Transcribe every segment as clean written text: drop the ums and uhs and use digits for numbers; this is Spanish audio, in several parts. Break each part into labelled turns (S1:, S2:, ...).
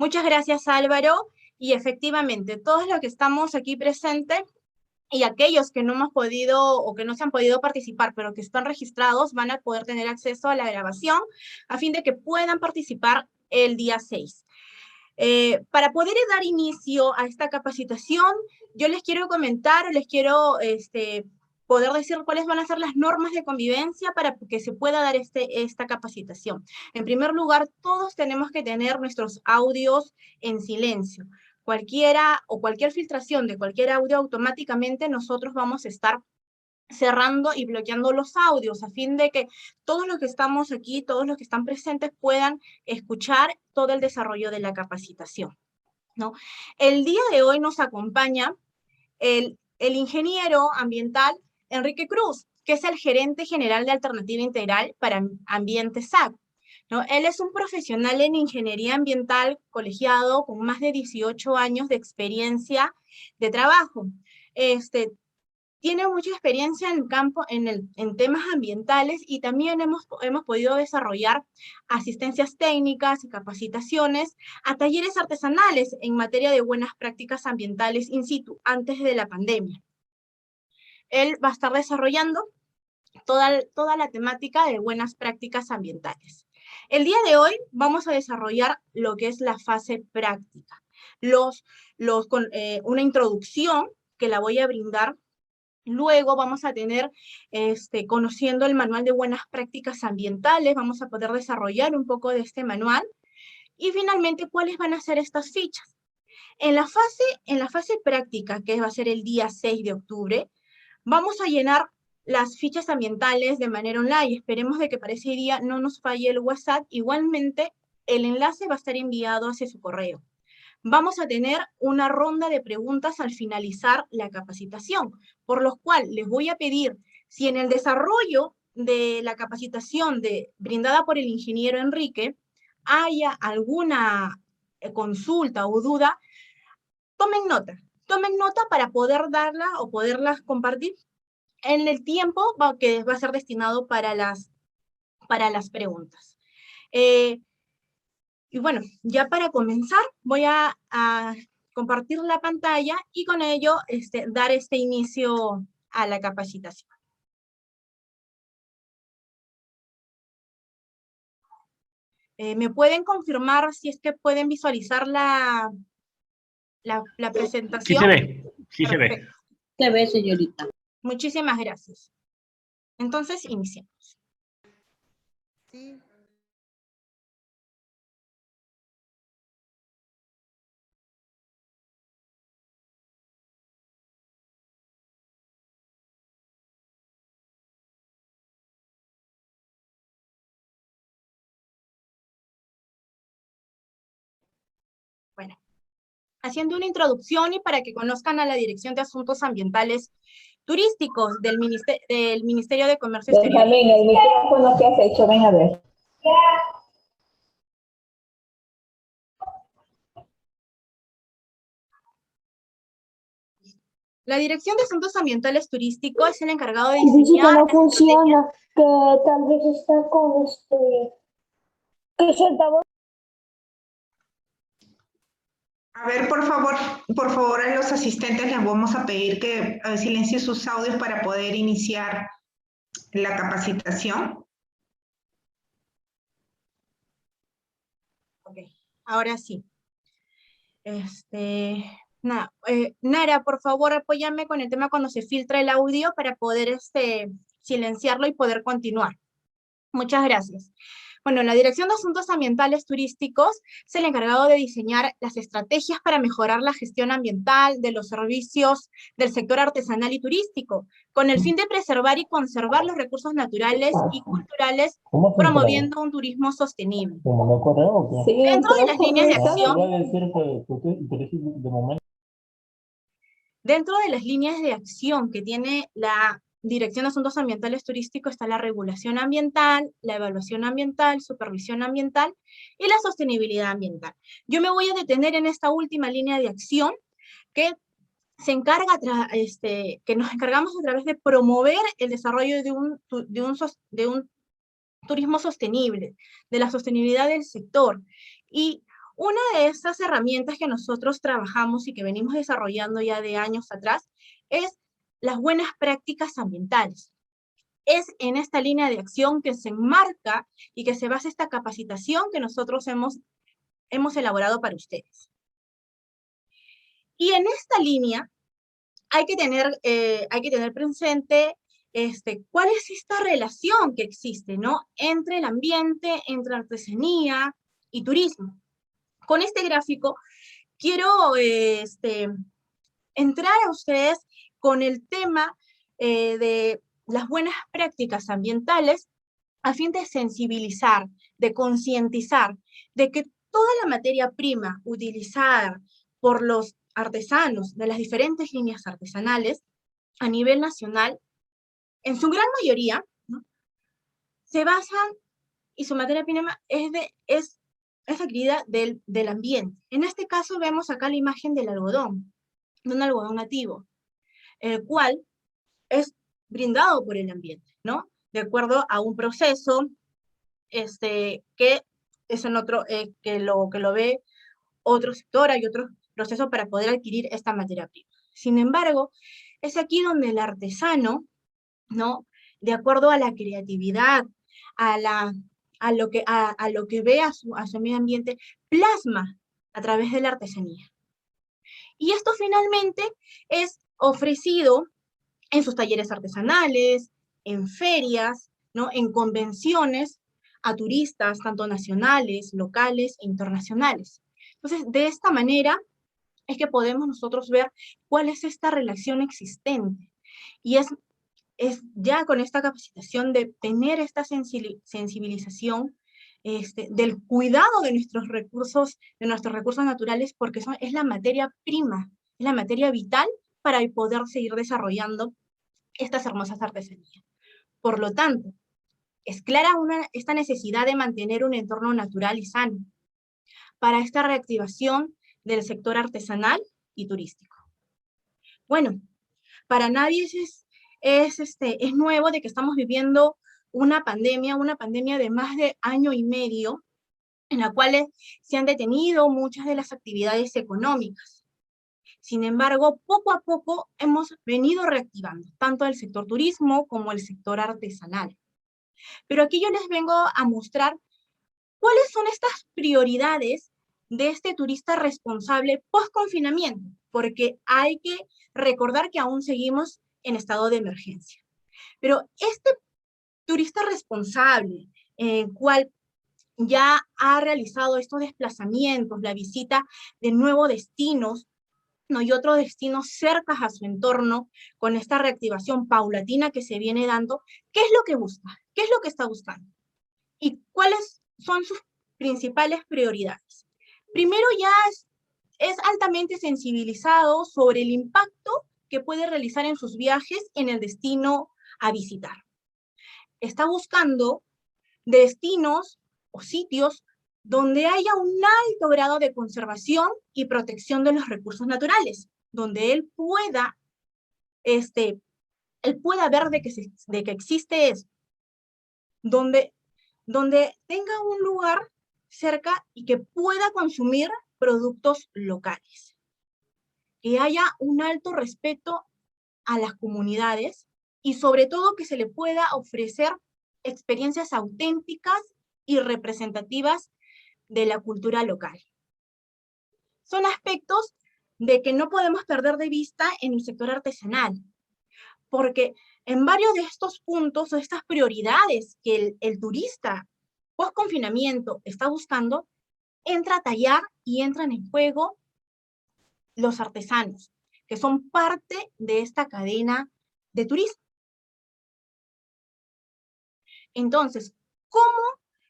S1: Muchas gracias, Álvaro. Y efectivamente, todos los que estamos aquí presentes y aquellos que no hemos podido o que no se han podido participar, pero que están registrados, van a poder tener acceso a la grabación a fin de que puedan participar el día 6. Para poder dar inicio a esta capacitación, yo les quiero comentar, les quiero poder decir cuáles van a ser las normas de convivencia para que se pueda dar esta capacitación. En primer lugar, todos tenemos que tener nuestros audios en silencio. Cualquier filtración de cualquier audio, automáticamente nosotros vamos a estar cerrando y bloqueando los audios a fin de que todos los que estamos aquí, todos los que están presentes puedan escuchar todo el desarrollo de la capacitación, ¿no? El día de hoy nos acompaña el ingeniero ambiental Enrique Cruz, que es el gerente general de Alternativa Integral para Ambiente SAC, ¿no? Él es un profesional en ingeniería ambiental colegiado con más de 18 años de experiencia de trabajo. Tiene mucha experiencia en campo, en temas ambientales y también hemos podido desarrollar asistencias técnicas y capacitaciones a talleres artesanales en materia de buenas prácticas ambientales in situ antes de la pandemia. Él va a estar desarrollando toda la temática de buenas prácticas ambientales. El día de hoy vamos a desarrollar lo que es la fase práctica. Una introducción que la voy a brindar. Luego vamos a tener, conociendo el manual de buenas prácticas ambientales, vamos a poder desarrollar un poco de este manual. Y finalmente, ¿cuáles van a ser estas fichas? En la fase práctica, que va a ser el día 6 de octubre, vamos a llenar las fichas ambientales de manera online. Esperemos de que para ese día no nos falle el WhatsApp. Igualmente, el enlace va a estar enviado hacia su correo. Vamos a tener una ronda de preguntas al finalizar la capacitación, por lo cual les voy a pedir, si en el desarrollo de la capacitación brindada por el ingeniero Enrique haya alguna consulta o duda, tomen nota para poder darla o poderlas compartir en el tiempo que va a ser destinado para las preguntas. Y bueno, ya para comenzar, voy a compartir la pantalla y con ello dar este inicio a la capacitación. ¿Me pueden confirmar si es que pueden visualizar la presentación?
S2: Sí se ve, sí se ve.
S3: Se ve, señorita.
S1: Muchísimas gracias. Entonces, iniciamos.
S3: Sí.
S1: Bueno, haciendo una introducción y para que conozcan a la Dirección de Asuntos Ambientales Turísticos del Ministerio de Comercio Exterior.
S4: Benjamín, el micrófono que has hecho, ven a ver.
S1: La Dirección de Asuntos Ambientales Turísticos es el encargado de
S4: Dice que
S1: diseñar
S4: no
S1: las estrategias.
S4: funciona, que tal vez está con que su altavoz.
S5: A ver, por favor, a los asistentes les vamos a pedir que silencien sus audios para poder iniciar la capacitación.
S1: Ok, ahora sí. Nara, por favor, apóyame con el tema cuando se filtra el audio para poder silenciarlo y poder continuar. Muchas gracias. Bueno, la Dirección de Asuntos Ambientales Turísticos es el encargado de diseñar las estrategias para mejorar la gestión ambiental de los servicios del sector artesanal y turístico, con el fin de preservar y conservar los recursos naturales y culturales, promoviendo un turismo sostenible. Dentro de las líneas de acción, dentro de las líneas de acción que tiene la Dirección de Asuntos Ambientales Turísticos está la regulación ambiental, la evaluación ambiental, supervisión ambiental y la sostenibilidad ambiental. Yo me voy a detener en esta última línea de acción que que nos encargamos a través de promover el desarrollo de un turismo sostenible, de la sostenibilidad del sector y Una de estas herramientas que nosotros trabajamos y que venimos desarrollando ya de años atrás es las buenas prácticas ambientales. Es en esta línea de acción que se enmarca y que se basa esta capacitación que nosotros hemos elaborado para ustedes. Y en esta línea hay que tener presente cuál es esta relación que existe, ¿no? Entre el ambiente, entre artesanía y turismo. Con este gráfico quiero entrar a ustedes con el tema de las buenas prácticas ambientales a fin de sensibilizar, de concientizar, de que toda la materia prima utilizada por los artesanos de las diferentes líneas artesanales a nivel nacional, en su gran mayoría, ¿no?, se basan, y su materia prima es adquirida del ambiente. En este caso vemos acá la imagen del algodón, de un algodón nativo, el cual es brindado por el ambiente, ¿no? De acuerdo a un proceso que es en otro, que lo ve otro sector, hay otro proceso para poder adquirir esta materia prima. Sin embargo, es aquí donde el artesano, ¿no?, de acuerdo a la creatividad, a lo que ve a su medio ambiente, plasma a través de la artesanía. Y esto finalmente es ofrecido en sus talleres artesanales, en ferias, ¿no?, en convenciones a turistas, tanto nacionales, locales e internacionales. Entonces, de esta manera es que podemos nosotros ver cuál es esta relación existente. Y es ya con esta capacitación de tener esta sensibilización del cuidado de nuestros recursos naturales, porque es la materia prima, es la materia vital para poder seguir desarrollando estas hermosas artesanías. Por lo tanto, es clara esta necesidad de mantener un entorno natural y sano para esta reactivación del sector artesanal y turístico. Bueno, para nadie es nuevo de que estamos viviendo una pandemia de más de año y medio, en la cual se han detenido muchas de las actividades económicas. Sin embargo, poco a poco hemos venido reactivando, tanto el sector turismo como el sector artesanal. Pero aquí yo les vengo a mostrar cuáles son estas prioridades de este turista responsable post-confinamiento, porque hay que recordar que aún seguimos en estado de emergencia. Pero este turista responsable, cual ya ha realizado estos desplazamientos, la visita de nuevos destinos, ¿no?, y otros destinos cerca a su entorno, con esta reactivación paulatina que se viene dando, ¿qué es lo que busca? ¿Qué es lo que está buscando? ¿Y cuáles son sus principales prioridades? Primero, ya es altamente sensibilizado sobre el impacto que puede realizar en sus viajes en el destino a visitar. Está buscando destinos o sitios donde haya un alto grado de conservación y protección de los recursos naturales, donde él pueda ver de que existe eso, donde tenga un lugar cerca y que pueda consumir productos locales, que haya un alto respeto a las comunidades y sobre todo que se le pueda ofrecer experiencias auténticas y representativas de la cultura local. Son aspectos de que no podemos perder de vista en el sector artesanal, porque en varios de estos puntos o estas prioridades que el turista post-confinamiento está buscando, entra a tallar y entran en juego los artesanos, que son parte de esta cadena de turismo. Entonces, ¿cómo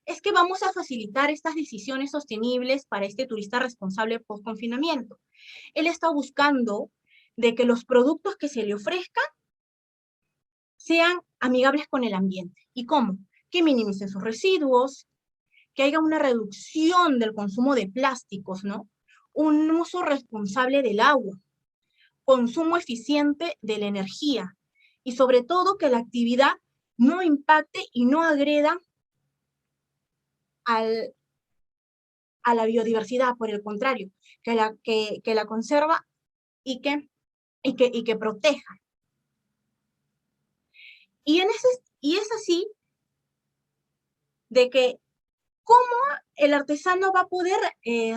S1: es que vamos a facilitar estas decisiones sostenibles para este turista responsable post-confinamiento? Él está buscando de que los productos que se le ofrezcan sean amigables con el ambiente. ¿Y cómo? Que minimicen sus residuos, que haya una reducción del consumo de plásticos, ¿no? Un uso responsable del agua, consumo eficiente de la energía y sobre todo que la actividad no impacte y no agreda a la biodiversidad, por el contrario, que la conserva y que proteja. Y es así de que cómo el artesano va a poder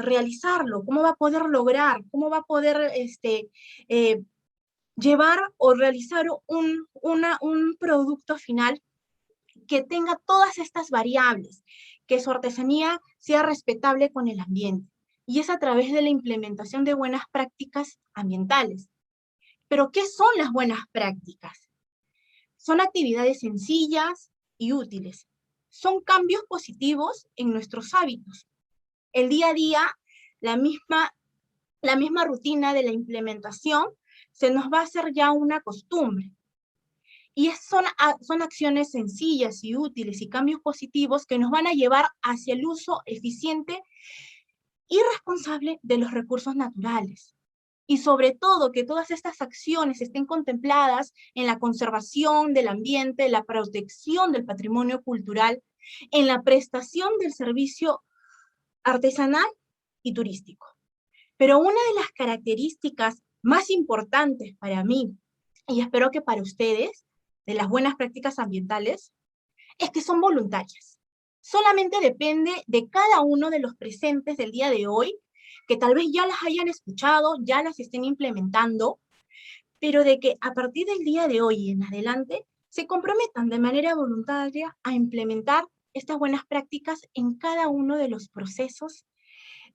S1: realizarlo, cómo va a poder lograr, cómo va a poder llevar o realizar un producto final que tenga todas estas variables, que su artesanía sea respetable con el ambiente. Y es a través de la implementación de buenas prácticas ambientales. Pero, ¿qué son las buenas prácticas? Son actividades sencillas y útiles. Son cambios positivos en nuestros hábitos. El día a día, la misma rutina de la implementación se nos va a hacer ya una costumbre. Y son acciones sencillas y útiles y cambios positivos que nos van a llevar hacia el uso eficiente y responsable de los recursos naturales. Y sobre todo, que todas estas acciones estén contempladas en la conservación del ambiente, la protección del patrimonio cultural, en la prestación del servicio artesanal y turístico. Pero una de las características más importantes para mí, y espero que para ustedes, de las buenas prácticas ambientales, es que son voluntarias. Solamente depende de cada uno de los presentes del día de hoy, que tal vez ya las hayan escuchado, ya las estén implementando, pero de que a partir del día de hoy y en adelante se comprometan de manera voluntaria a implementar estas buenas prácticas en cada uno de los procesos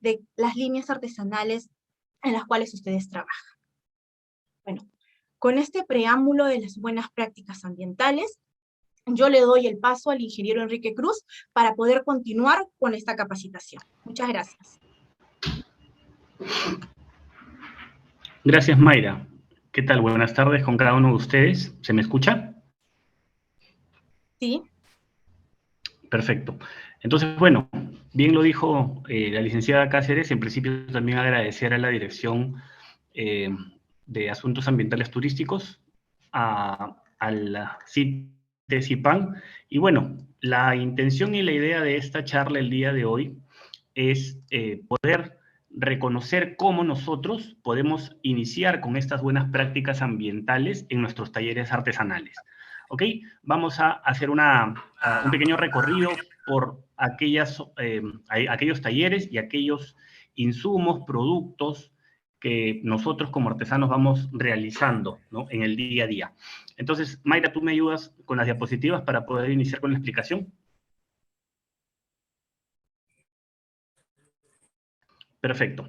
S1: de las líneas artesanales en las cuales ustedes trabajan. Bueno, con este preámbulo de las buenas prácticas ambientales, yo le doy el paso al ingeniero Enrique Cruz para poder continuar con esta capacitación. Muchas gracias.
S2: Gracias, Mayra. ¿Qué tal? Buenas tardes con cada uno de ustedes. ¿Se me escucha?
S1: Sí.
S2: Perfecto. Entonces, bueno, bien lo dijo la licenciada Cáceres. En principio, también agradecer a la Dirección de Asuntos Ambientales Turísticos, al CITES-IPAN. Y bueno, la intención y la idea de esta charla el día de hoy es poder reconocer cómo nosotros podemos iniciar con estas buenas prácticas ambientales en nuestros talleres artesanales. ¿Ok? Vamos a hacer un pequeño recorrido por aquellos talleres y aquellos insumos, productos que nosotros como artesanos vamos realizando, ¿no?, en el día a día. Entonces, Mayra, ¿tú me ayudas con las diapositivas para poder iniciar con la explicación? Perfecto.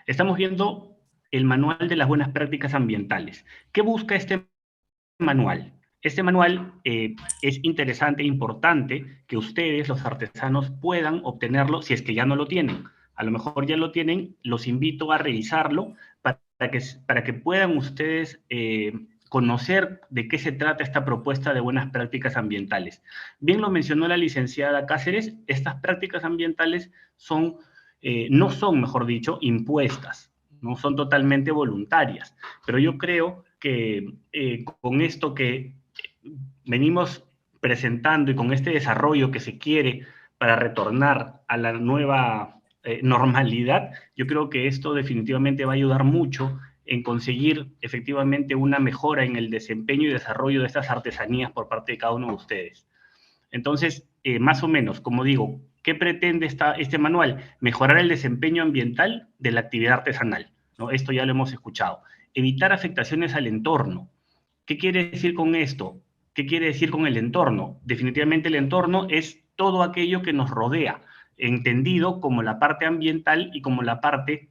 S2: Estamos viendo el manual de las buenas prácticas ambientales. ¿Qué busca este manual? Este manual es interesante e importante que ustedes, los artesanos, puedan obtenerlo si es que ya no lo tienen. A lo mejor ya lo tienen, los invito a revisarlo para que puedan ustedes conocer de qué se trata esta propuesta de buenas prácticas ambientales. Bien lo mencionó la licenciada Cáceres, estas prácticas ambientales no son, mejor dicho, impuestas, no son totalmente voluntarias, pero yo creo que con esto que venimos presentando y con este desarrollo que se quiere para retornar a la nueva normalidad, yo creo que esto definitivamente va a ayudar mucho en conseguir efectivamente una mejora en el desempeño y desarrollo de estas artesanías por parte de cada uno de ustedes. Entonces, más o menos, como digo, ¿qué pretende este manual? Mejorar el desempeño ambiental de la actividad artesanal, ¿no? Esto ya lo hemos escuchado. Evitar afectaciones al entorno. ¿Qué quiere decir con esto? ¿Qué quiere decir con el entorno? Definitivamente el entorno es todo aquello que nos rodea, entendido como la parte ambiental y como la parte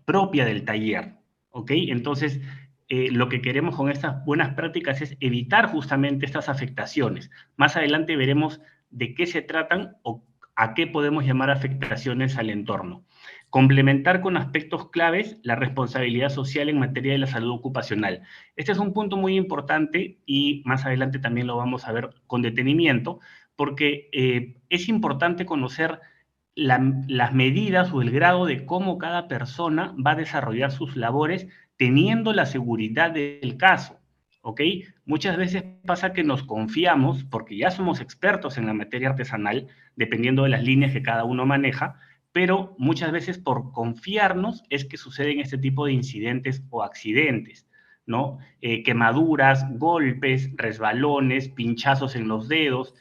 S2: propia del taller, ¿ok? Entonces, lo que queremos con estas buenas prácticas es evitar justamente estas afectaciones. Más adelante veremos de qué se tratan o a qué podemos llamar afectaciones al entorno. Complementar con aspectos claves la responsabilidad social en materia de la salud ocupacional. Este es un punto muy importante y más adelante también lo vamos a ver con detenimiento, porque es importante conocer las medidas o el grado de cómo cada persona va a desarrollar sus labores teniendo la seguridad del caso, ¿ok? Muchas veces pasa que nos confiamos, porque ya somos expertos en la materia artesanal, dependiendo de las líneas que cada uno maneja, pero muchas veces por confiarnos es que suceden este tipo de incidentes o accidentes, ¿no? Quemaduras, golpes, resbalones, pinchazos en los dedos,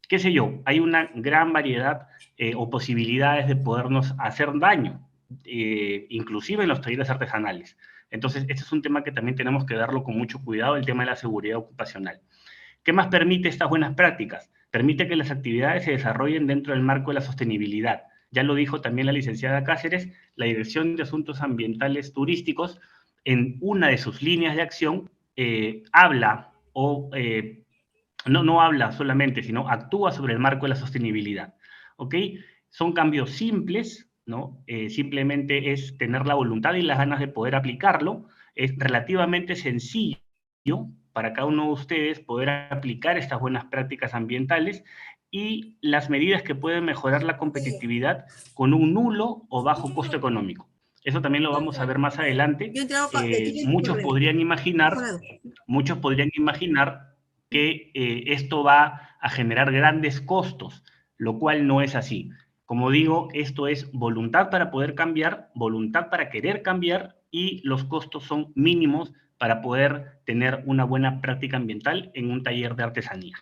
S2: qué sé yo, hay una gran variedad o posibilidades de podernos hacer daño, inclusive en los talleres artesanales. Entonces, este es un tema que también tenemos que darlo con mucho cuidado, el tema de la seguridad ocupacional. ¿Qué más permite estas buenas prácticas? Permite que las actividades se desarrollen dentro del marco de la sostenibilidad. Ya lo dijo también la licenciada Cáceres, la Dirección de Asuntos Ambientales Turísticos, en una de sus líneas de acción, habla o no habla solamente, sino actúa sobre el marco de la sostenibilidad. ¿Ok? Son cambios simples, ¿no? Simplemente es tener la voluntad y las ganas de poder aplicarlo. Es relativamente sencillo para cada uno de ustedes poder aplicar estas buenas prácticas ambientales y las medidas que pueden mejorar la competitividad con un nulo o bajo costo económico. Eso también lo vamos a ver más adelante. Muchos podrían imaginar que esto va a generar grandes costos, lo cual no es así. Como digo, esto es voluntad para poder cambiar, voluntad para querer cambiar, y los costos son mínimos para poder tener una buena práctica ambiental en un taller de artesanía.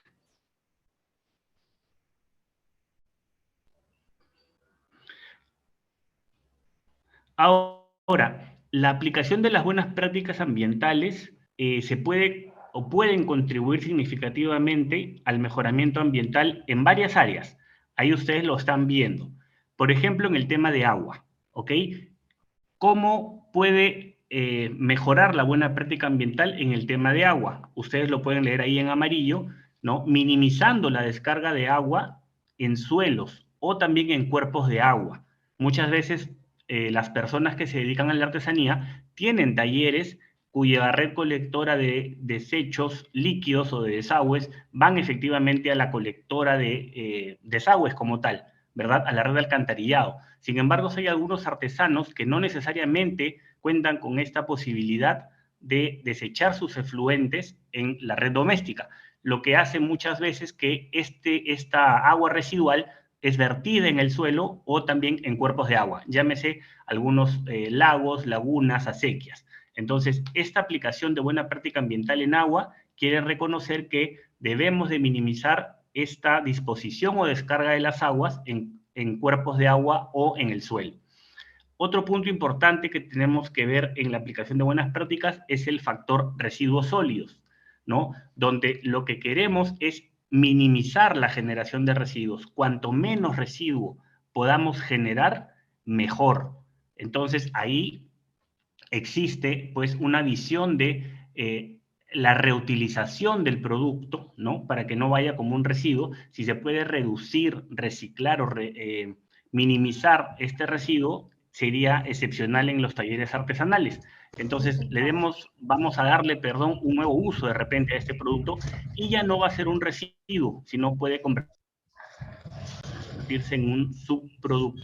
S2: Ahora, la aplicación de las buenas prácticas ambientales se puede o pueden contribuir significativamente al mejoramiento ambiental en varias áreas. Ahí ustedes lo están viendo. Por ejemplo, en el tema de agua, ¿ok? ¿Cómo puede mejorar la buena práctica ambiental en el tema de agua? Ustedes lo pueden leer ahí en amarillo, ¿no? Minimizando la descarga de agua en suelos o también en cuerpos de agua. Muchas veces las personas que se dedican a la artesanía tienen talleres cuya red colectora de desechos líquidos o de desagües van efectivamente a la colectora de desagües como tal, ¿verdad? A la red de alcantarillado. Sin embargo, hay algunos artesanos que no necesariamente cuentan con esta posibilidad de desechar sus efluentes en la red doméstica, lo que hace muchas veces que esta agua residual es vertida en el suelo o también en cuerpos de agua, llámese algunos lagos, lagunas, acequias. Entonces, esta aplicación de buena práctica ambiental en agua quiere reconocer que debemos de minimizar esta disposición o descarga de las aguas en cuerpos de agua o en el suelo. Otro punto importante que tenemos que ver en la aplicación de buenas prácticas es el factor residuos sólidos, ¿no? Donde lo que queremos es minimizar la generación de residuos. Cuanto menos residuo podamos generar, mejor. Entonces, ahí existe pues una visión de la reutilización del producto, ¿no? Para que no vaya como un residuo. Si se puede reducir, reciclar o minimizar este residuo, sería excepcional en los talleres artesanales. Entonces, vamos a darle, perdón, un nuevo uso de repente a este producto y ya no va a ser un residuo, sino puede convertirse en un subproducto.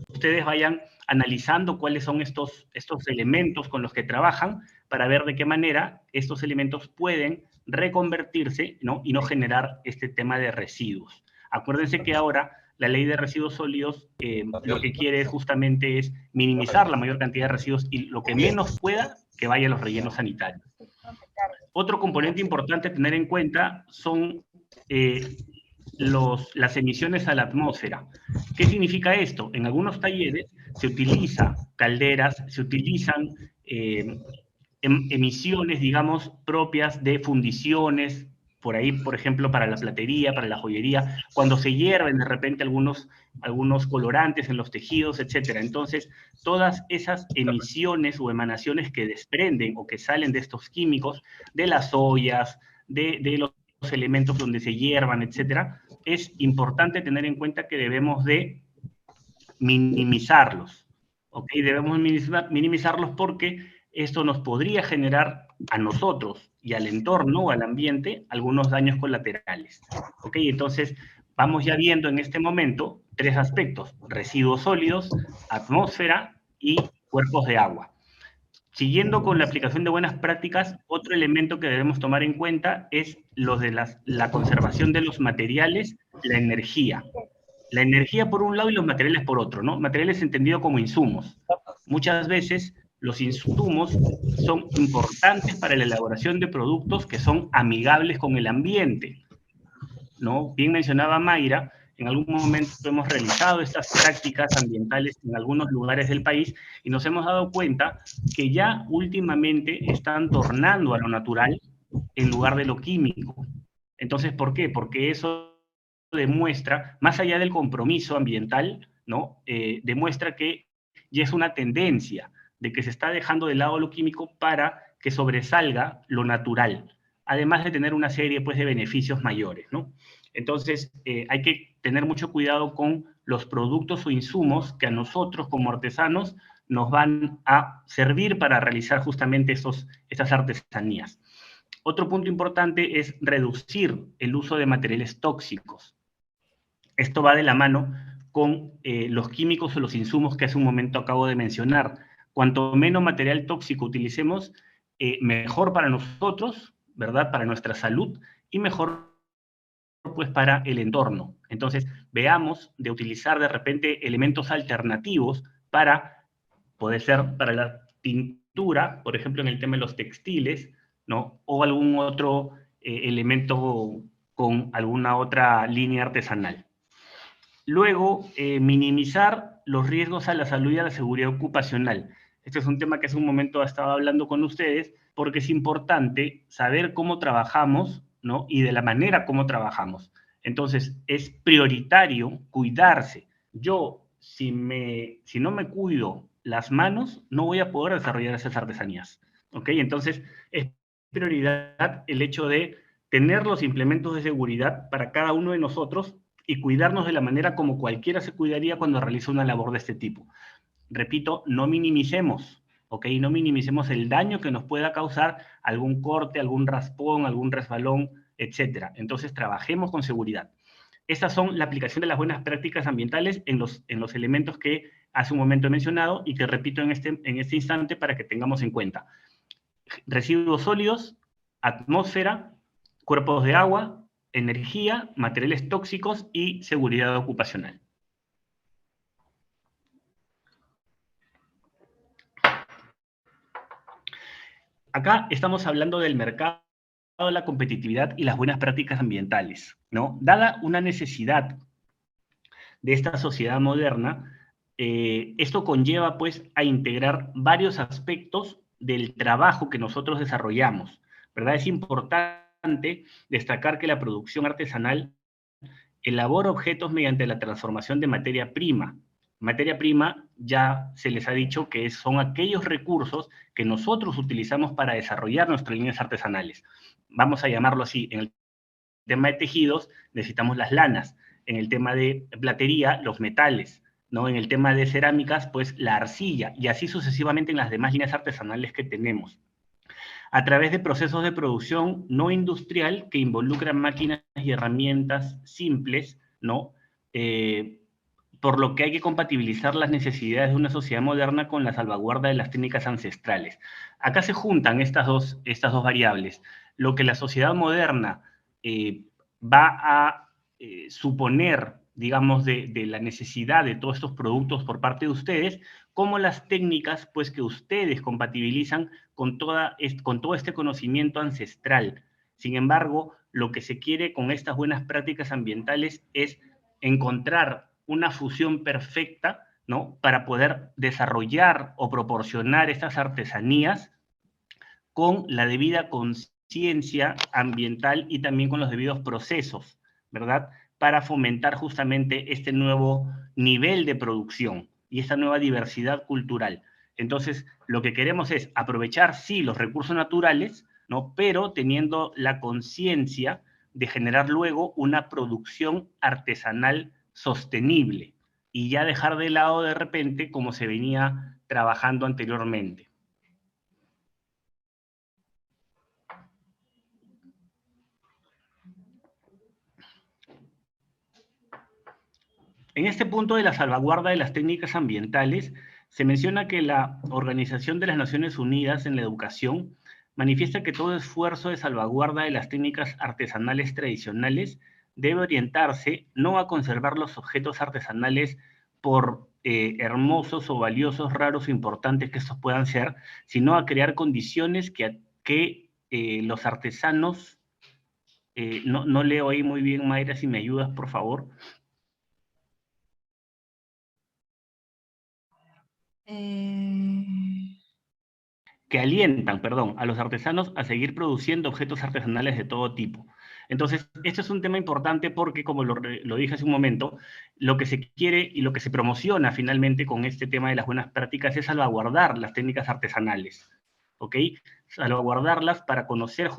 S2: Ustedes vayan analizando cuáles son estos elementos con los que trabajan para ver de qué manera estos elementos pueden reconvertirse, ¿no? Y no generar este tema de residuos. Acuérdense que ahora la ley de residuos sólidos lo que quiere justamente es minimizar la mayor cantidad de residuos y lo que menos pueda que vaya a los rellenos sanitarios. Otro componente importante a tener en cuenta son las emisiones a la atmósfera. ¿Qué significa esto? En algunos talleres se utilizan calderas, se utilizan emisiones, digamos, propias de fundiciones, por ahí, por ejemplo, para la platería, para la joyería, cuando se hierven de repente algunos colorantes en los tejidos, etc. Entonces, todas esas emisiones o emanaciones que desprenden o que salen de estos químicos, de las ollas, de los elementos donde se hiervan, etcétera, es importante tener en cuenta que debemos de minimizarlos, ¿ok? Debemos minimizarlos porque esto nos podría generar a nosotros y al entorno o al ambiente algunos daños colaterales, ¿ok? Entonces, vamos ya viendo en este momento 3 aspectos: residuos sólidos, atmósfera y cuerpos de agua. Siguiendo con la aplicación de buenas prácticas, otro elemento que debemos tomar en cuenta es los de la conservación de los materiales, la energía. La energía por un lado y los materiales por otro, ¿no? Materiales entendido como insumos. Muchas veces los insumos son importantes para la elaboración de productos que son amigables con el ambiente, ¿no? Bien mencionaba Mayra, en algún momento hemos realizado estas prácticas ambientales en algunos lugares del país y nos hemos dado cuenta que ya últimamente están tornando a lo natural en lugar de lo químico. Entonces, ¿por qué? Porque eso demuestra, más allá del compromiso ambiental, ¿no? Demuestra que ya es una tendencia de que se está dejando de lado lo químico para que sobresalga lo natural, además de tener una serie, pues, de beneficios mayores, ¿no? Entonces, hay que tener mucho cuidado con los productos o insumos que a nosotros como artesanos nos van a servir para realizar justamente estas artesanías. Otro punto importante es reducir el uso de materiales tóxicos. Esto va de la mano con los químicos o los insumos que hace un momento acabo de mencionar. Cuanto menos material tóxico utilicemos, mejor para nosotros, ¿verdad? Para nuestra salud y mejor pues para el entorno. Entonces, veamos de utilizar de repente elementos alternativos para, puede ser para la pintura, por ejemplo, en el tema de los textiles, ¿no? O algún otro elemento con alguna otra línea artesanal. Luego, minimizar los riesgos a la salud y a la seguridad ocupacional. Este es un tema que hace un momento estaba hablando con ustedes, porque es importante saber cómo trabajamos, ¿no? Y de la manera como trabajamos. Entonces, es prioritario cuidarse. Yo, si no me cuido las manos, no voy a poder desarrollar esas artesanías, ¿ok? Entonces, es prioridad el hecho de tener los implementos de seguridad para cada uno de nosotros y cuidarnos de la manera como cualquiera se cuidaría cuando realiza una labor de este tipo. Repito, no minimicemos, ¿ok? No minimicemos el daño que nos pueda causar algún corte, algún raspón, algún resbalón, etc. Entonces, trabajemos con seguridad. Estas son la aplicación de las buenas prácticas ambientales en los elementos que hace un momento he mencionado y que repito en este instante para que tengamos en cuenta. Residuos sólidos, atmósfera, cuerpos de agua, energía, materiales tóxicos y seguridad ocupacional. Acá estamos hablando del mercado, la competitividad y las buenas prácticas ambientales, ¿no? Dada una necesidad de esta sociedad moderna, esto conlleva, pues, a integrar varios aspectos del trabajo que nosotros desarrollamos, ¿verdad? Es importante destacar que la producción artesanal elabora objetos mediante la transformación de materia prima. Materia prima, ya se les ha dicho que son aquellos recursos que nosotros utilizamos para desarrollar nuestras líneas artesanales. Vamos a llamarlo así. En el tema de tejidos necesitamos las lanas. En el tema de platería, los metales, ¿no? En el tema de cerámicas, pues la arcilla, y así sucesivamente en las demás líneas artesanales que tenemos. A través de procesos de producción no industrial que involucran máquinas y herramientas simples, ¿no? Por lo que hay que compatibilizar las necesidades de una sociedad moderna con la salvaguarda de las técnicas ancestrales. Acá se juntan estas dos variables. Lo que la sociedad moderna va a suponer, digamos, de la necesidad de todos estos productos por parte de ustedes, como las técnicas, pues, que ustedes compatibilizan con todo este conocimiento ancestral. Sin embargo, lo que se quiere con estas buenas prácticas ambientales es encontrar una fusión perfecta, ¿no? Para poder desarrollar o proporcionar estas artesanías con la debida conciencia ambiental y también con los debidos procesos, ¿verdad? Para fomentar justamente este nuevo nivel de producción y esta nueva diversidad cultural. Entonces, lo que queremos es aprovechar, sí, los recursos naturales, ¿no? Pero teniendo la conciencia de generar luego una producción artesanal sostenible y ya dejar de lado de repente como se venía trabajando anteriormente. En este punto de la salvaguarda de las técnicas ambientales, se menciona que la Organización de las Naciones Unidas en la Educación manifiesta que todo esfuerzo de salvaguarda de las técnicas artesanales tradicionales debe orientarse no a conservar los objetos artesanales por hermosos o valiosos, raros o importantes que estos puedan ser, sino a crear condiciones que los artesanos, no leo ahí muy bien, Mayra, si me ayudas, por favor. Que alientan, perdón, a los artesanos a seguir produciendo objetos artesanales de todo tipo. Entonces, este es un tema importante porque, como lo dije hace un momento, lo que se quiere y lo que se promociona finalmente con este tema de las buenas prácticas es salvaguardar las técnicas artesanales, ¿ok? Salvaguardarlas para conocer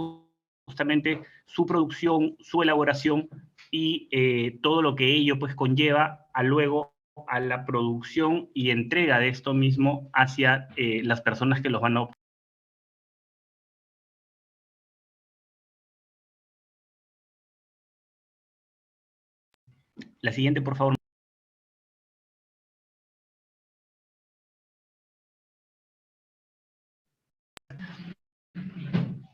S2: justamente su producción, su elaboración y todo lo que ello pues conlleva a luego a la producción y entrega de esto mismo hacia las personas que los van a. La siguiente, por favor.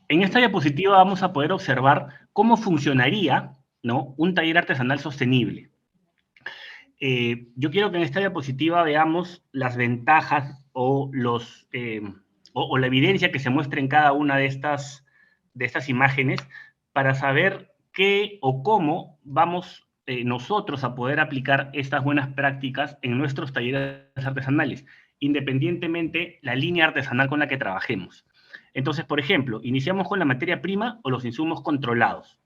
S2: En esta diapositiva vamos a poder observar cómo funcionaría, ¿no?, un taller artesanal sostenible. Yo quiero que en esta diapositiva veamos las ventajas o la evidencia que se muestra en cada una de estas imágenes para saber qué o cómo vamos nosotros a poder aplicar estas buenas prácticas en nuestros talleres artesanales, independientemente la línea artesanal con la que trabajemos. Entonces, por ejemplo, iniciamos con la materia prima o los insumos controlados.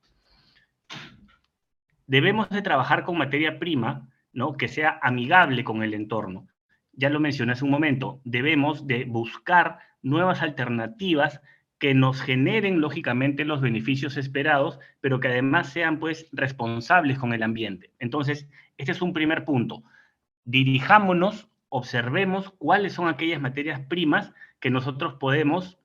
S2: Debemos de trabajar con materia prima, ¿no?, que sea amigable con el entorno. Ya lo mencioné hace un momento, debemos de buscar nuevas alternativas que nos generen, lógicamente, los beneficios esperados, pero que además sean, pues, responsables con el ambiente. Entonces, este es un primer punto. Dirijámonos, observemos cuáles son aquellas materias primas que nosotros podemos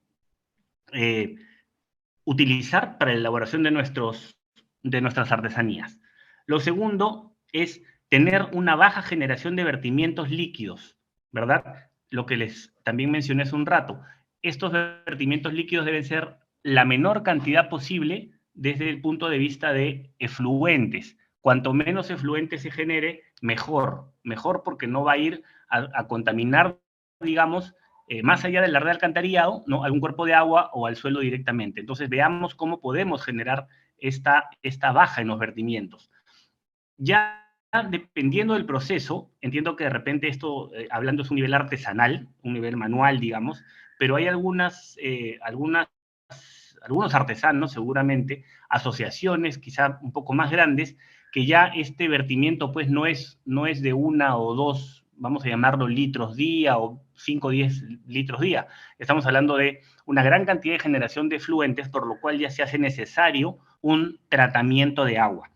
S2: utilizar para la elaboración de nuestras artesanías. Lo segundo es tener una baja generación de vertimientos líquidos, ¿verdad? Lo que les también mencioné hace un rato. Estos vertimientos líquidos deben ser la menor cantidad posible desde el punto de vista de efluentes. Cuanto menos efluentes se genere, mejor. Mejor porque no va a ir a contaminar, digamos, más allá de la red de alcantarillado, ¿no?, algún cuerpo de agua o al suelo directamente. Entonces, veamos cómo podemos generar esta baja en los vertimientos. Ya dependiendo del proceso, entiendo que de repente esto, hablando, es un nivel artesanal, un nivel manual, digamos, pero hay algunos artesanos, seguramente, asociaciones quizá un poco más grandes, que ya este vertimiento pues no es de 1 o 2, vamos a llamarlo, litros día o 5 o 10 litros día. Estamos hablando de una gran cantidad de generación de efluentes, por lo cual ya se hace necesario un tratamiento de agua,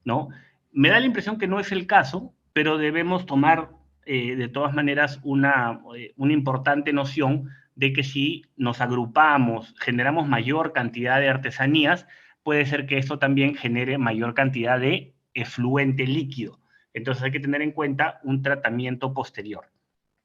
S2: ¿no? Me da la impresión que no es el caso, pero debemos tomar de todas maneras una importante noción de que si nos agrupamos, generamos mayor cantidad de artesanías, puede ser que esto también genere mayor cantidad de efluente líquido. Entonces hay que tener en cuenta un tratamiento posterior.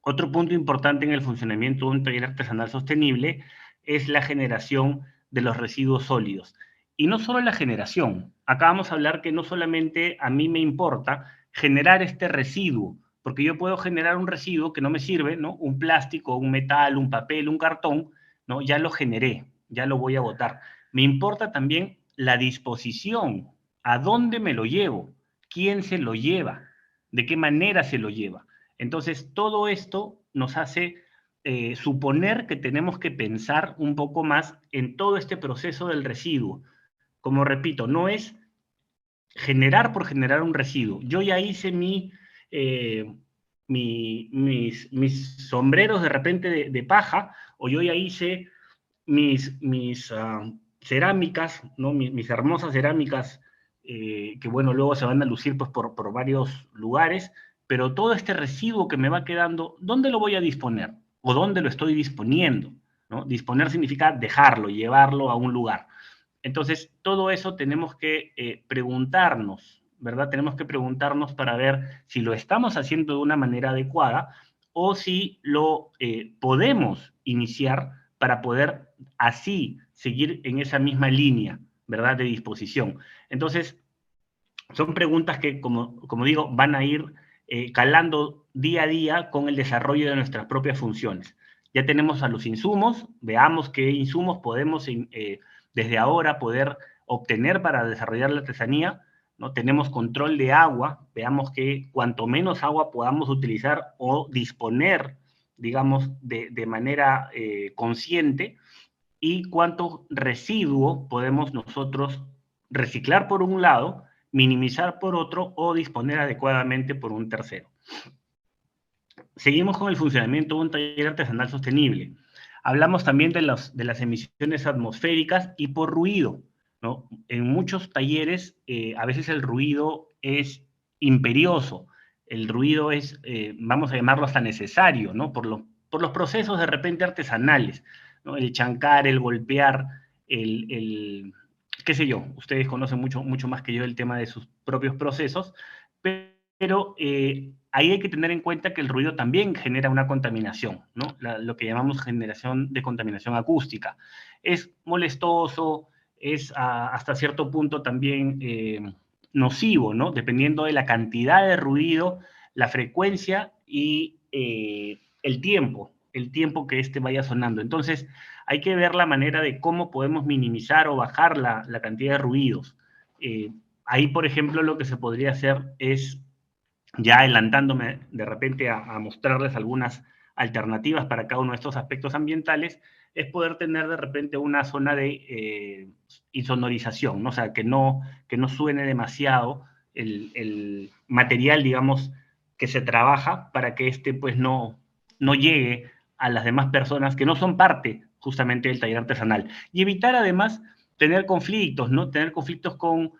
S2: Otro punto importante en el funcionamiento de un taller artesanal sostenible es la generación de los residuos sólidos. Y no solo la generación. Acá vamos a hablar que no solamente a mí me importa generar este residuo, porque yo puedo generar un residuo que no me sirve, ¿no? Un plástico, un metal, un papel, un cartón, ¿no? Ya lo generé, ya lo voy a botar. Me importa también la disposición, a dónde me lo llevo, quién se lo lleva, de qué manera se lo lleva. Entonces, todo esto nos hace suponer que tenemos que pensar un poco más en todo este proceso del residuo. Como repito, no es generar por generar un residuo. Yo ya hice mis sombreros de repente de paja, o yo ya hice mis cerámicas, ¿no?, mis hermosas cerámicas, que bueno, luego se van a lucir pues por varios lugares, pero todo este residuo que me va quedando, ¿dónde lo voy a disponer? ¿O dónde lo estoy disponiendo? ¿No? Disponer significa dejarlo, llevarlo a un lugar. Entonces, todo eso tenemos que preguntarnos, ¿verdad? Tenemos que preguntarnos para ver si lo estamos haciendo de una manera adecuada o si lo podemos iniciar para poder así seguir en esa misma línea, ¿verdad?, de disposición. Entonces, Son preguntas que, como digo, van a ir calando día a día con el desarrollo de nuestras propias funciones. Ya tenemos a los insumos, veamos qué insumos podemos desde ahora poder obtener para desarrollar la artesanía, ¿no? Tenemos control de agua, veamos que cuanto menos agua podamos utilizar o disponer, digamos, de manera consciente, y cuánto residuo podemos nosotros reciclar por un lado, minimizar por otro o disponer adecuadamente por un tercero. Seguimos con el funcionamiento de un taller artesanal sostenible. Hablamos también de las emisiones atmosféricas y por ruido, ¿no? En muchos talleres a veces el ruido es imperioso, el ruido es, vamos a llamarlo hasta necesario, ¿no? Por los procesos de repente artesanales, ¿no? El chancar, el golpear, qué sé yo, ustedes conocen mucho más que yo el tema de sus propios procesos, pero ahí hay que tener en cuenta que el ruido también genera una contaminación, ¿no? Lo que llamamos generación de contaminación acústica. Es molestoso, es hasta cierto punto también nocivo, ¿no? Dependiendo de la cantidad de ruido, la frecuencia y el tiempo que este vaya sonando. Entonces, hay que ver la manera de cómo podemos minimizar o bajar la cantidad de ruidos. Ahí, por ejemplo, lo que se podría hacer es, ya adelantándome de repente a mostrarles algunas alternativas para cada uno de estos aspectos ambientales, es poder tener de repente una zona de insonorización, ¿no? O sea, que no suene demasiado el material, digamos, que se trabaja para que este pues no llegue a las demás personas que no son parte justamente del taller artesanal. Y evitar además tener conflictos, ¿no? Tener conflictos con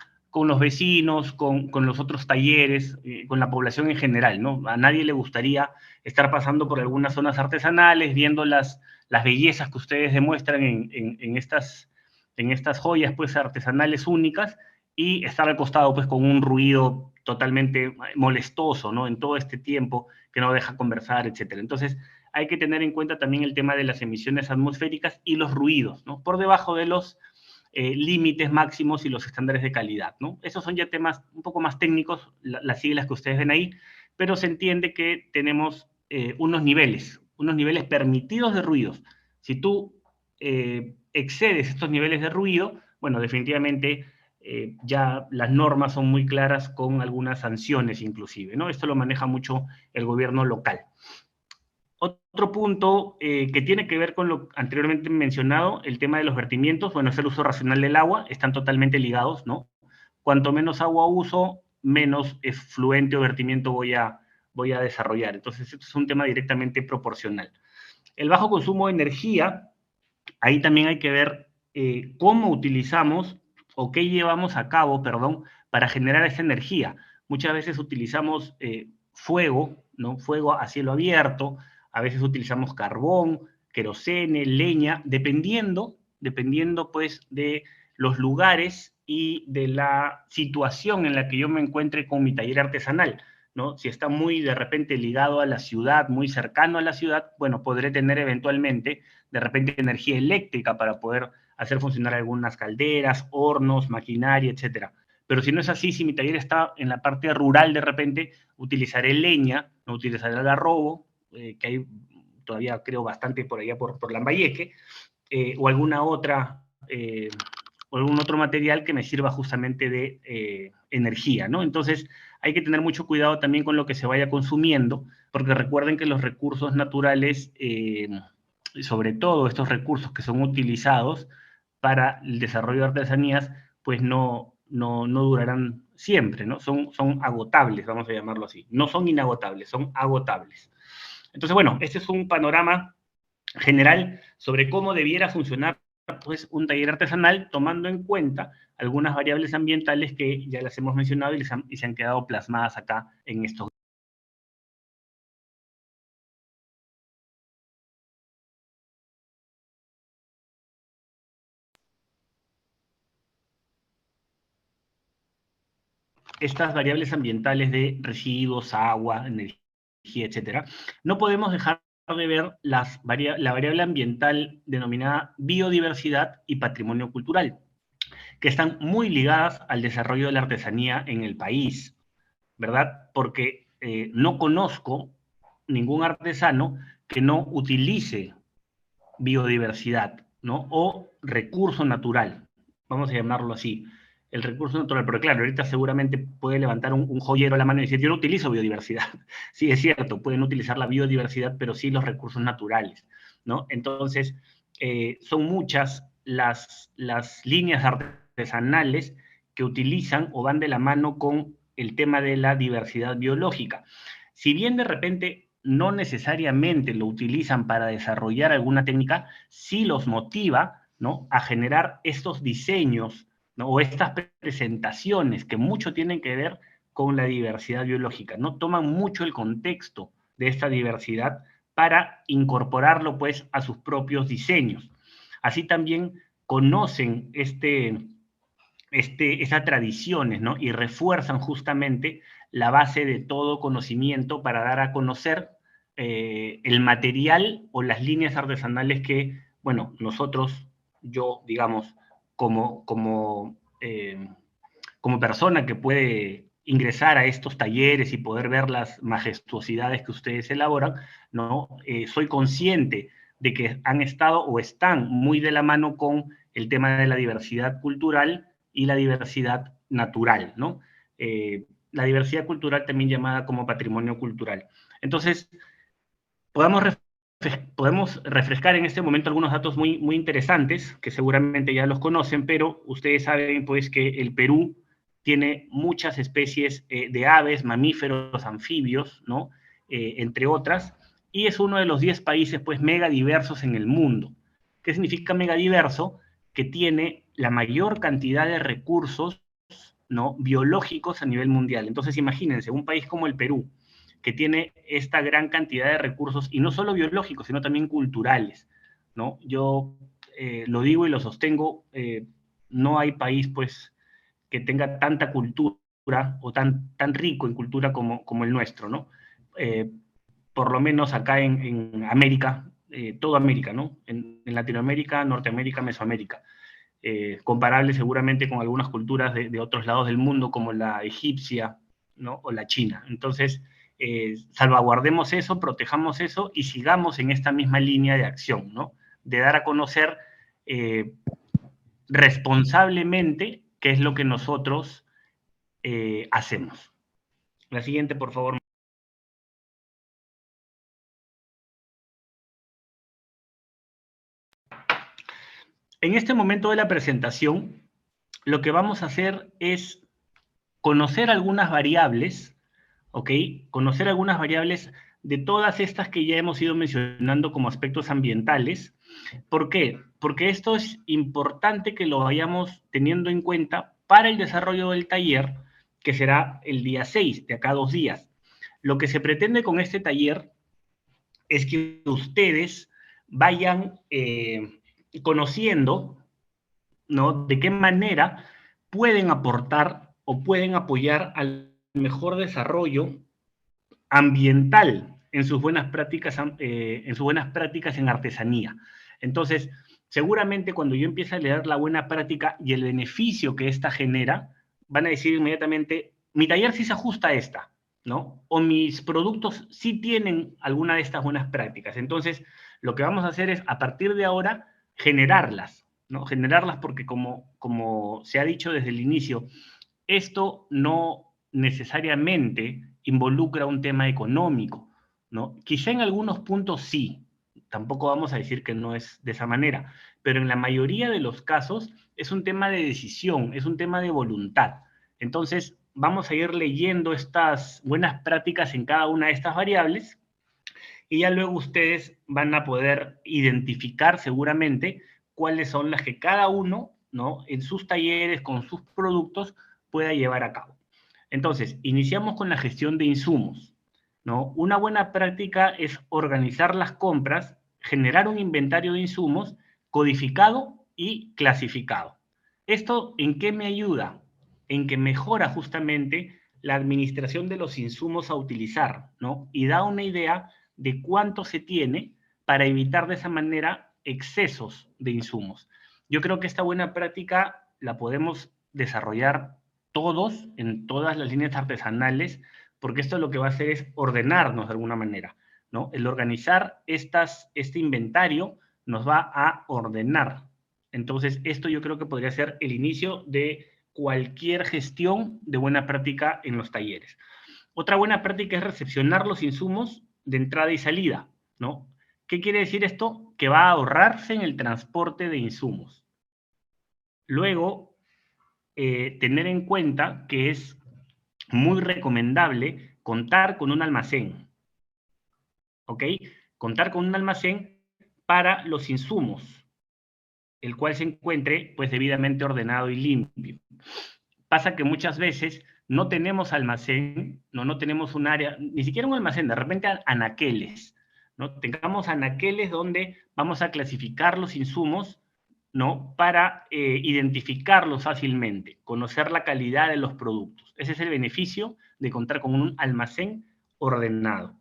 S2: los vecinos, con los otros talleres, con la población en general, ¿no? A nadie le gustaría estar pasando por algunas zonas artesanales, viendo las bellezas que ustedes demuestran en estas joyas pues, artesanales únicas, y estar al costado pues, con un ruido totalmente molestoso, ¿no? En todo este tiempo que no deja conversar, etc. Entonces, hay que tener en cuenta también el tema de las emisiones atmosféricas y los ruidos, ¿no? Por debajo de los límites máximos y los estándares de calidad, ¿no? Esos son ya temas un poco más técnicos, las siglas que ustedes ven ahí, pero se entiende que tenemos unos niveles permitidos de ruidos. Si tú excedes estos niveles de ruido, bueno, definitivamente ya las normas son muy claras con algunas sanciones inclusive, ¿no? Esto lo maneja mucho el gobierno local. Otro punto que tiene que ver con lo anteriormente mencionado, el tema de los vertimientos, bueno, es el uso racional del agua, están totalmente ligados, ¿no? Cuanto menos agua uso, menos efluente o vertimiento voy a desarrollar. Entonces, esto es un tema directamente proporcional. El bajo consumo de energía, ahí también hay que ver cómo utilizamos o qué llevamos a cabo, perdón, para generar esa energía. Muchas veces utilizamos fuego, ¿no? Fuego a cielo abierto, a veces utilizamos carbón, querosene, leña, dependiendo pues de los lugares y de la situación en la que yo me encuentre con mi taller artesanal, ¿no? Si está muy de repente ligado a la ciudad, muy cercano a la ciudad, bueno, podré tener eventualmente de repente energía eléctrica para poder hacer funcionar algunas calderas, hornos, maquinaria, etcétera. Pero si no es así, si mi taller está en la parte rural de repente, utilizaré leña, no utilizaré algarrobo, que hay todavía creo bastante por allá por Lambayeque, o alguna otra, o algún otro material que me sirva justamente de energía, ¿no? Entonces hay que tener mucho cuidado también con lo que se vaya consumiendo, porque recuerden que los recursos naturales, sobre todo estos recursos que son utilizados para el desarrollo de artesanías, pues no durarán siempre, ¿no? Son agotables, vamos a llamarlo así. No son inagotables, son agotables. Entonces, bueno, este es un panorama general sobre cómo debiera funcionar pues, un taller artesanal, tomando en cuenta algunas variables ambientales que ya las hemos mencionado y se han quedado plasmadas acá en estos. Estas variables ambientales de residuos, agua, energía, etcétera, no podemos dejar de ver la variable ambiental denominada biodiversidad y patrimonio cultural, que están muy ligadas al desarrollo de la artesanía en el país, ¿verdad? Porque no conozco ningún artesano que no utilice biodiversidad, ¿no? O recurso natural, vamos a llamarlo así, el recurso natural. Pero claro, ahorita seguramente puede levantar un joyero a la mano y decir, yo no utilizo biodiversidad. Sí, es cierto, pueden utilizar la biodiversidad, pero sí los recursos naturales, ¿no? Entonces, son muchas las líneas artesanales que utilizan o van de la mano con el tema de la diversidad biológica. Si bien de repente no necesariamente lo utilizan para desarrollar alguna técnica, sí los motiva, ¿no?, a generar estos diseños, ¿no?, o estas presentaciones que mucho tienen que ver con la diversidad biológica, ¿no? Toman mucho el contexto de esta diversidad para incorporarlo, pues, a sus propios diseños. Así también conocen esas tradiciones, ¿no?, y refuerzan justamente la base de todo conocimiento para dar a conocer el material o las líneas artesanales que, bueno, nosotros, yo, digamos, como persona que puede ingresar a estos talleres y poder ver las majestuosidades que ustedes elaboran, ¿no? Soy consciente de que han estado o están muy de la mano con el tema de la diversidad cultural y la diversidad natural, ¿no? La diversidad cultural también llamada como patrimonio cultural. Entonces, podemos refrescar en este momento algunos datos muy, muy interesantes, que seguramente ya los conocen, pero ustedes saben, pues, que el Perú tiene muchas especies de aves, mamíferos, anfibios, ¿no? Entre otras, y es uno de los 10 países, pues, megadiversos en el mundo. ¿Qué significa megadiverso? Que tiene la mayor cantidad de recursos, ¿no?, biológicos a nivel mundial. Entonces, imagínense, un país como el Perú, que tiene esta gran cantidad de recursos, y no solo biológicos, sino también culturales, ¿no? Yo lo digo y lo sostengo, no hay país, pues, que tenga tanta cultura o tan rico en cultura como el nuestro, ¿no? Por lo menos acá en América, toda América, ¿no? En Latinoamérica, Norteamérica, Mesoamérica. Comparable seguramente con algunas culturas de otros lados del mundo, como la egipcia, ¿no?, o la china. Entonces, salvaguardemos eso, protejamos eso y sigamos en esta misma línea de acción, ¿no?, de dar a conocer responsablemente qué es lo que nosotros hacemos. La siguiente, por favor. En este momento de la presentación, lo que vamos a hacer es conocer algunas variables, ¿ok? Conocer algunas variables de todas estas que ya hemos ido mencionando como aspectos ambientales. ¿Por qué? Porque esto es importante que lo vayamos teniendo en cuenta para el desarrollo del taller, que será el día 6, de acá a 2 días. Lo que se pretende con este taller es que ustedes vayan conociendo, ¿no?, de qué manera pueden aportar o pueden apoyar al mejor desarrollo ambiental en sus buenas prácticas en artesanía. Entonces, seguramente cuando yo empiece a leer la buena práctica y el beneficio que esta genera, van a decir inmediatamente, mi taller sí se ajusta a esta, ¿no? O mis productos sí tienen alguna de estas buenas prácticas. Entonces, lo que vamos a hacer es, a partir de ahora, generarlas, ¿no? Generarlas porque, como se ha dicho desde el inicio, esto no necesariamente involucra un tema económico, ¿no? Quizá en algunos puntos sí, tampoco vamos a decir que no es de esa manera, pero en la mayoría de los casos es un tema de decisión, es un tema de voluntad. Entonces, vamos a ir leyendo estas buenas prácticas en cada una de estas variables y ya luego ustedes van a poder identificar seguramente cuáles son las que cada uno, ¿no?, en sus talleres, con sus productos, pueda llevar a cabo. Entonces, iniciamos con la gestión de insumos, ¿no? Una buena práctica es organizar las compras, generar un inventario de insumos codificado y clasificado. ¿Esto en qué me ayuda? En que mejora justamente la administración de los insumos a utilizar, ¿no? Y da una idea de cuánto se tiene para evitar de esa manera excesos de insumos. Yo creo que esta buena práctica la podemos desarrollar todos, en todas las líneas artesanales, porque esto lo que va a hacer es ordenarnos de alguna manera, ¿no? El organizar este inventario nos va a ordenar. Entonces, esto yo creo que podría ser el inicio de cualquier gestión de buena práctica en los talleres. Otra buena práctica es recepcionar los insumos de entrada y salida, ¿no? ¿Qué quiere decir esto? Que va a ahorrarse en el transporte de insumos. Luego, tener en cuenta que es muy recomendable contar con un almacén, ¿ok? Contar con un almacén para los insumos, el cual se encuentre pues debidamente ordenado y limpio. Pasa que muchas veces no tenemos almacén, no tenemos un área, ni siquiera un almacén, de repente anaqueles, ¿no? Tengamos anaqueles donde vamos a clasificar los insumos, ¿no? Para identificarlos fácilmente, conocer la calidad de los productos. Ese es el beneficio de contar con un almacén ordenado.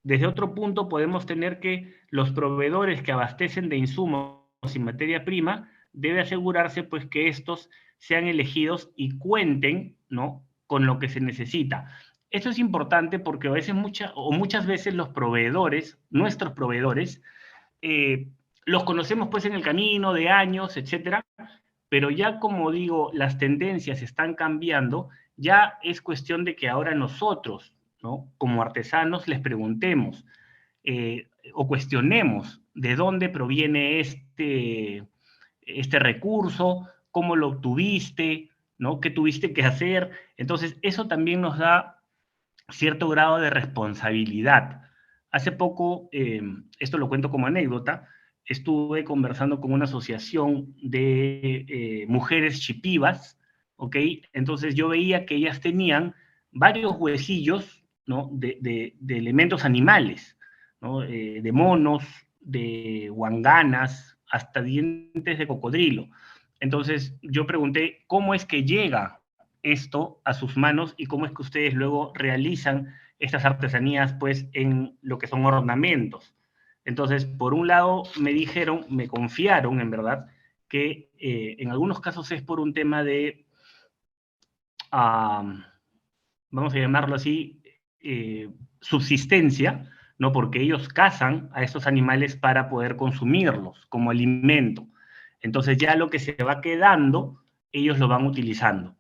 S2: Desde otro punto podemos tener que los proveedores que abastecen de insumos y materia prima debe asegurarse pues que estos sean elegidos y cuenten, ¿no?, con lo que se necesita. Esto es importante porque a veces muchas veces los proveedores, nuestros proveedores, los conocemos pues en el camino de años, etcétera, pero ya como digo, las tendencias están cambiando, ya es cuestión de que ahora nosotros, ¿no?, como artesanos les preguntemos o cuestionemos de dónde proviene este recurso, cómo lo obtuviste, ¿no?, qué tuviste que hacer. Entonces, eso también nos da cierto grado de responsabilidad. Hace poco, esto lo cuento como anécdota, estuve conversando con una asociación de mujeres chipivas, ¿ok? Entonces yo veía que ellas tenían varios huesillos, ¿no?, de elementos animales, ¿no?, de monos, de huanganas, hasta dientes de cocodrilo. Entonces yo pregunté, ¿cómo es que llega esto a sus manos y cómo es que ustedes luego realizan estas artesanías pues en lo que son ornamentos? Entonces, por un lado me dijeron, me confiaron en verdad, que en algunos casos es por un tema de, vamos a llamarlo así, subsistencia, ¿no? Porque ellos cazan a estos animales para poder consumirlos como alimento. Entonces ya lo que se va quedando, ellos lo van utilizando.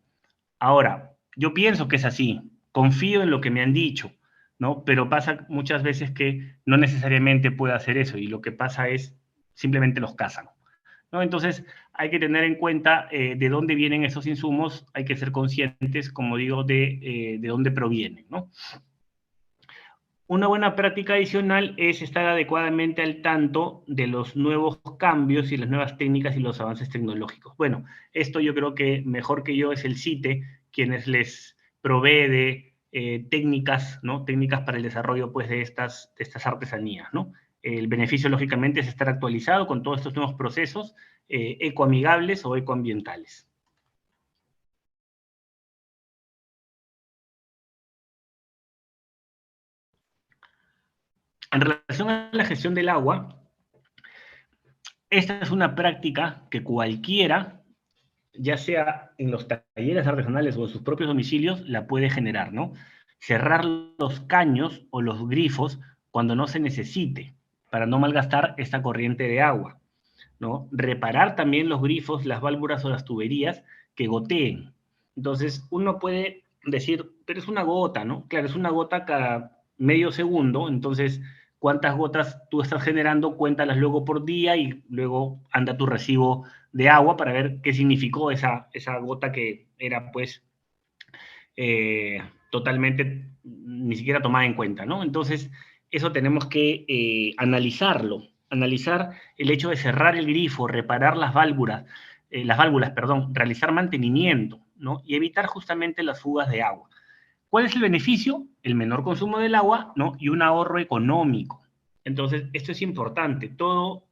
S2: Ahora, yo pienso que es así, confío en lo que me han dicho, ¿no? Pero pasa muchas veces que no necesariamente puede hacer eso y lo que pasa es simplemente los cazan, ¿no? Entonces hay que tener en cuenta de dónde vienen esos insumos, hay que ser conscientes, como digo, de dónde provienen, ¿no? Una buena práctica adicional es estar adecuadamente al tanto de los nuevos cambios y las nuevas técnicas y los avances tecnológicos. Bueno, esto yo creo que mejor que yo es el CITE, quienes les provee de técnicas, ¿no?, técnicas para el desarrollo pues, de estas artesanías, ¿no? El beneficio, lógicamente, es estar actualizado con todos estos nuevos procesos ecoamigables o ecoambientales. En relación a la gestión del agua, esta es una práctica que cualquiera, ya sea en los talleres artesanales o en sus propios domicilios, la puede generar, ¿no? Cerrar los caños o los grifos cuando no se necesite, para no malgastar esta corriente de agua, ¿no? Reparar también los grifos, las válvulas o las tuberías que goteen. Entonces, uno puede decir, pero es una gota, ¿no? Claro, es una gota cada medio segundo, entonces cuántas gotas tú estás generando, cuéntalas luego por día y luego anda tu recibo de agua para ver qué significó esa gota que era pues totalmente ni siquiera tomada en cuenta, ¿no? Entonces eso tenemos que analizarlo, analizar el hecho de cerrar el grifo, reparar las válvulas, realizar mantenimiento, ¿no? Y evitar justamente las fugas de agua. ¿Cuál es el beneficio? El menor consumo del agua, ¿no?, y un ahorro económico. Entonces, esto es importante. Todo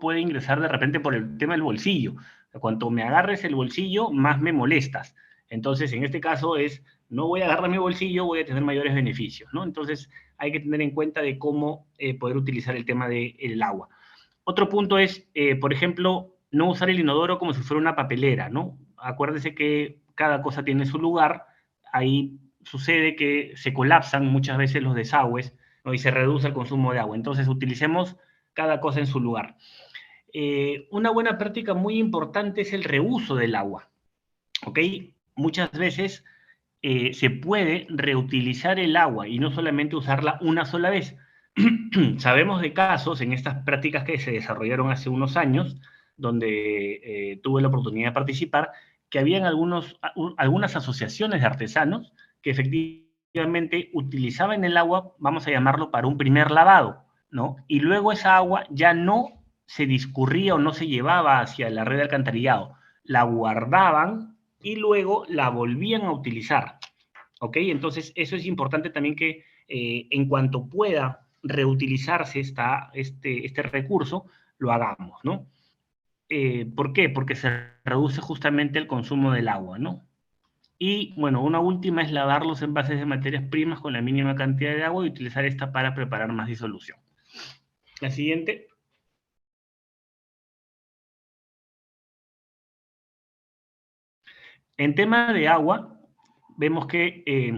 S2: puede ingresar de repente por el tema del bolsillo. Cuanto me agarres el bolsillo, más me molestas. Entonces, en este caso es, no voy a agarrar mi bolsillo, voy a tener mayores beneficios, ¿no? Entonces, hay que tener en cuenta de cómo poder utilizar el tema del agua. Otro punto es, por ejemplo, no usar el inodoro como si fuera una papelera, ¿no? Acuérdese que cada cosa tiene su lugar, ahí sucede que se colapsan muchas veces los desagües, ¿no? Y se reduce el consumo de agua. Entonces, utilicemos cada cosa en su lugar. Una buena práctica muy importante es el reuso del agua, ¿ok? Muchas veces se puede reutilizar el agua y no solamente usarla una sola vez. Sabemos de casos en estas prácticas que se desarrollaron hace unos años, donde tuve la oportunidad de participar, que habían algunas asociaciones de artesanos que efectivamente utilizaban el agua, vamos a llamarlo, para un primer lavado, ¿no? Y luego esa agua ya no se discurría o no se llevaba hacia la red de alcantarillado, la guardaban y luego la volvían a utilizar, ¿ok? Entonces, eso es importante también que en cuanto pueda reutilizarse este recurso, lo hagamos, ¿no? ¿Por qué? Porque se reduce justamente el consumo del agua, ¿no? Y, bueno, una última es lavar los envases de materias primas con la mínima cantidad de agua y utilizar esta para preparar más disolución. La siguiente. En tema de agua, vemos que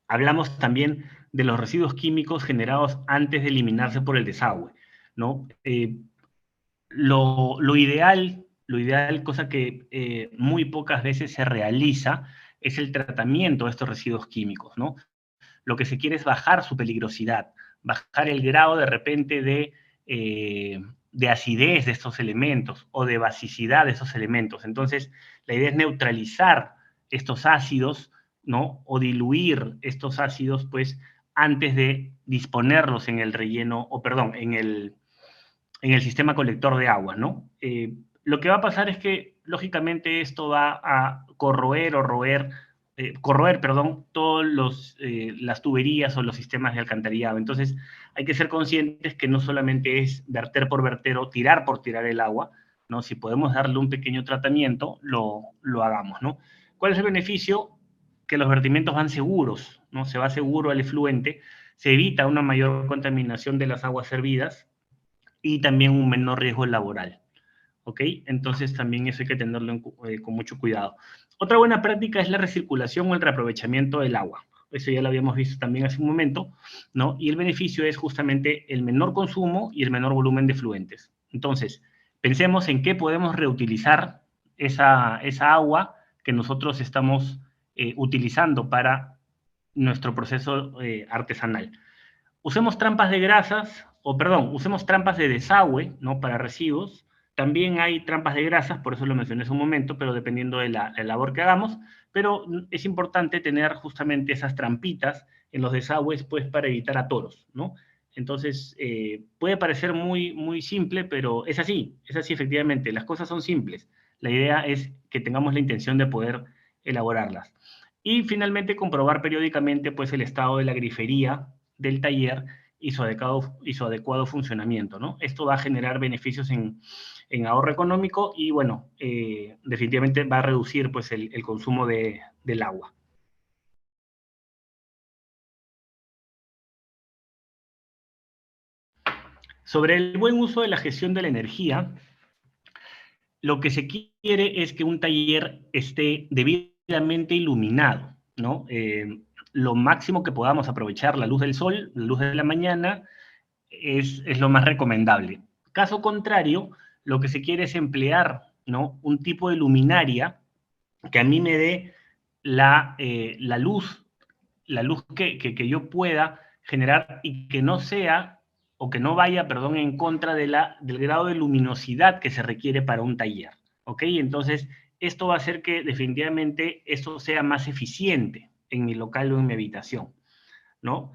S2: hablamos también de los residuos químicos generados antes de eliminarse por el desagüe, ¿no? Lo ideal, cosa que muy pocas veces se realiza, es el tratamiento de estos residuos químicos, ¿no? Lo que se quiere es bajar su peligrosidad, bajar el grado de repente de acidez de estos elementos o de basicidad de estos elementos. Entonces, la idea es neutralizar estos ácidos, ¿no? O diluir estos ácidos, pues, antes de disponerlos en el relleno, o perdón, en el sistema colector de agua, ¿no? Lo que va a pasar es que, lógicamente, esto va a corroer todas las tuberías o los sistemas de alcantarillado. Entonces, hay que ser conscientes que no solamente es verter por verter o tirar por tirar el agua, ¿no? Si podemos darle un pequeño tratamiento, lo hagamos, ¿no? ¿Cuál es el beneficio? Que los vertimientos van seguros, ¿no? Se va seguro al efluente, se evita una mayor contaminación de las aguas servidas y también un menor riesgo laboral, ¿ok? Entonces también eso hay que tenerlo con mucho cuidado. Otra buena práctica es la recirculación o el reaprovechamiento del agua. Eso ya lo habíamos visto también hace un momento, ¿no? Y el beneficio es justamente el menor consumo y el menor volumen de fluentes. Entonces, pensemos en qué podemos reutilizar esa agua que nosotros estamos utilizando para nuestro proceso artesanal. Usemos trampas de grasas, usemos trampas de desagüe, ¿no? Para residuos. También hay trampas de grasas, por eso lo mencioné hace un momento, pero dependiendo de la labor que hagamos. Pero es importante tener justamente esas trampitas en los desagües, pues, para evitar atoros, ¿no? Entonces, puede parecer muy, muy simple, pero es así efectivamente. Las cosas son simples. La idea es que tengamos la intención de poder elaborarlas. Y finalmente, comprobar periódicamente, pues, el estado de la grifería del taller y su adecuado funcionamiento, ¿no? Esto va a generar beneficios en ahorro económico y, bueno, definitivamente va a reducir, pues, el consumo del agua. Sobre el buen uso de la gestión de la energía, lo que se quiere es que un taller esté debidamente iluminado, ¿no? Lo máximo que podamos aprovechar la luz del sol, la luz de la mañana, es lo más recomendable. Caso contrario, lo que se quiere es emplear, ¿no? Un tipo de luminaria que a mí me dé la luz que yo pueda generar y que no sea, o que no vaya, perdón, en contra del grado de luminosidad que se requiere para un taller, ¿ok? Entonces, esto va a hacer que definitivamente esto sea más eficiente en mi local o en mi habitación, ¿no?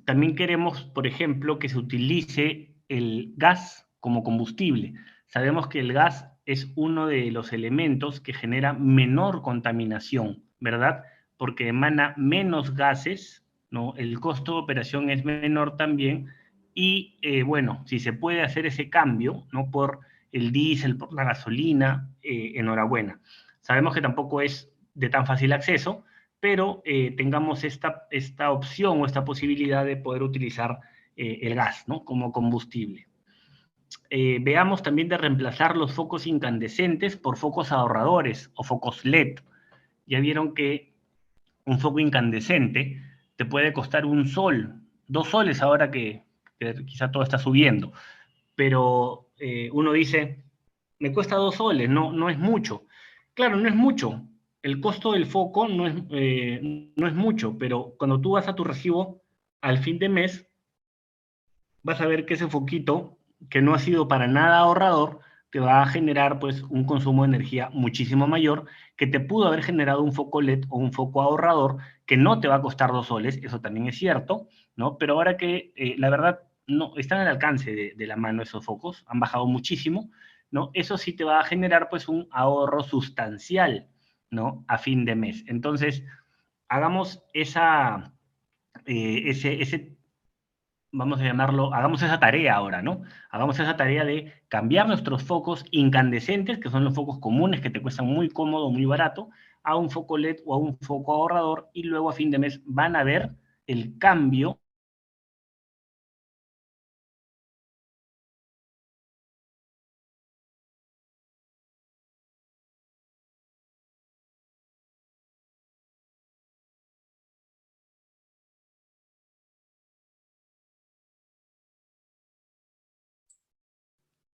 S2: También queremos, por ejemplo, que se utilice el gas como combustible. Sabemos que el gas es uno de los elementos que genera menor contaminación, ¿verdad? Porque emana menos gases, ¿no? El costo de operación es menor también y, bueno, si se puede hacer ese cambio, ¿no? Por el diésel, por la gasolina, enhorabuena. Sabemos que tampoco es de tan fácil acceso, pero tengamos esta opción o esta posibilidad de poder utilizar el gas, ¿no? Como combustible. veamos también de reemplazar los focos incandescentes por focos ahorradores o focos LED. Ya vieron que un foco incandescente te puede costar 1 sol, 2 soles ahora que quizá todo está subiendo, pero uno dice, me cuesta 2 soles, no es mucho. Claro, no es mucho. El costo del foco no es mucho, pero cuando tú vas a tu recibo al fin de mes, vas a ver que ese foquito, que no ha sido para nada ahorrador, te va a generar pues un consumo de energía muchísimo mayor que te pudo haber generado un foco LED o un foco ahorrador que no te va a costar 2 soles, eso también es cierto, ¿no? Pero ahora que la verdad no están al alcance de la mano esos focos, han bajado muchísimo, ¿no? Eso sí te va a generar pues un ahorro sustancial, ¿no? A fin de mes. Entonces, hagamos ese vamos a llamarlo, hagamos esa tarea ahora, ¿no? Hagamos esa tarea de cambiar nuestros focos incandescentes, que son los focos comunes que te cuestan muy cómodo, muy barato, a un foco LED o a un foco ahorrador, y luego a fin de mes van a ver el cambio.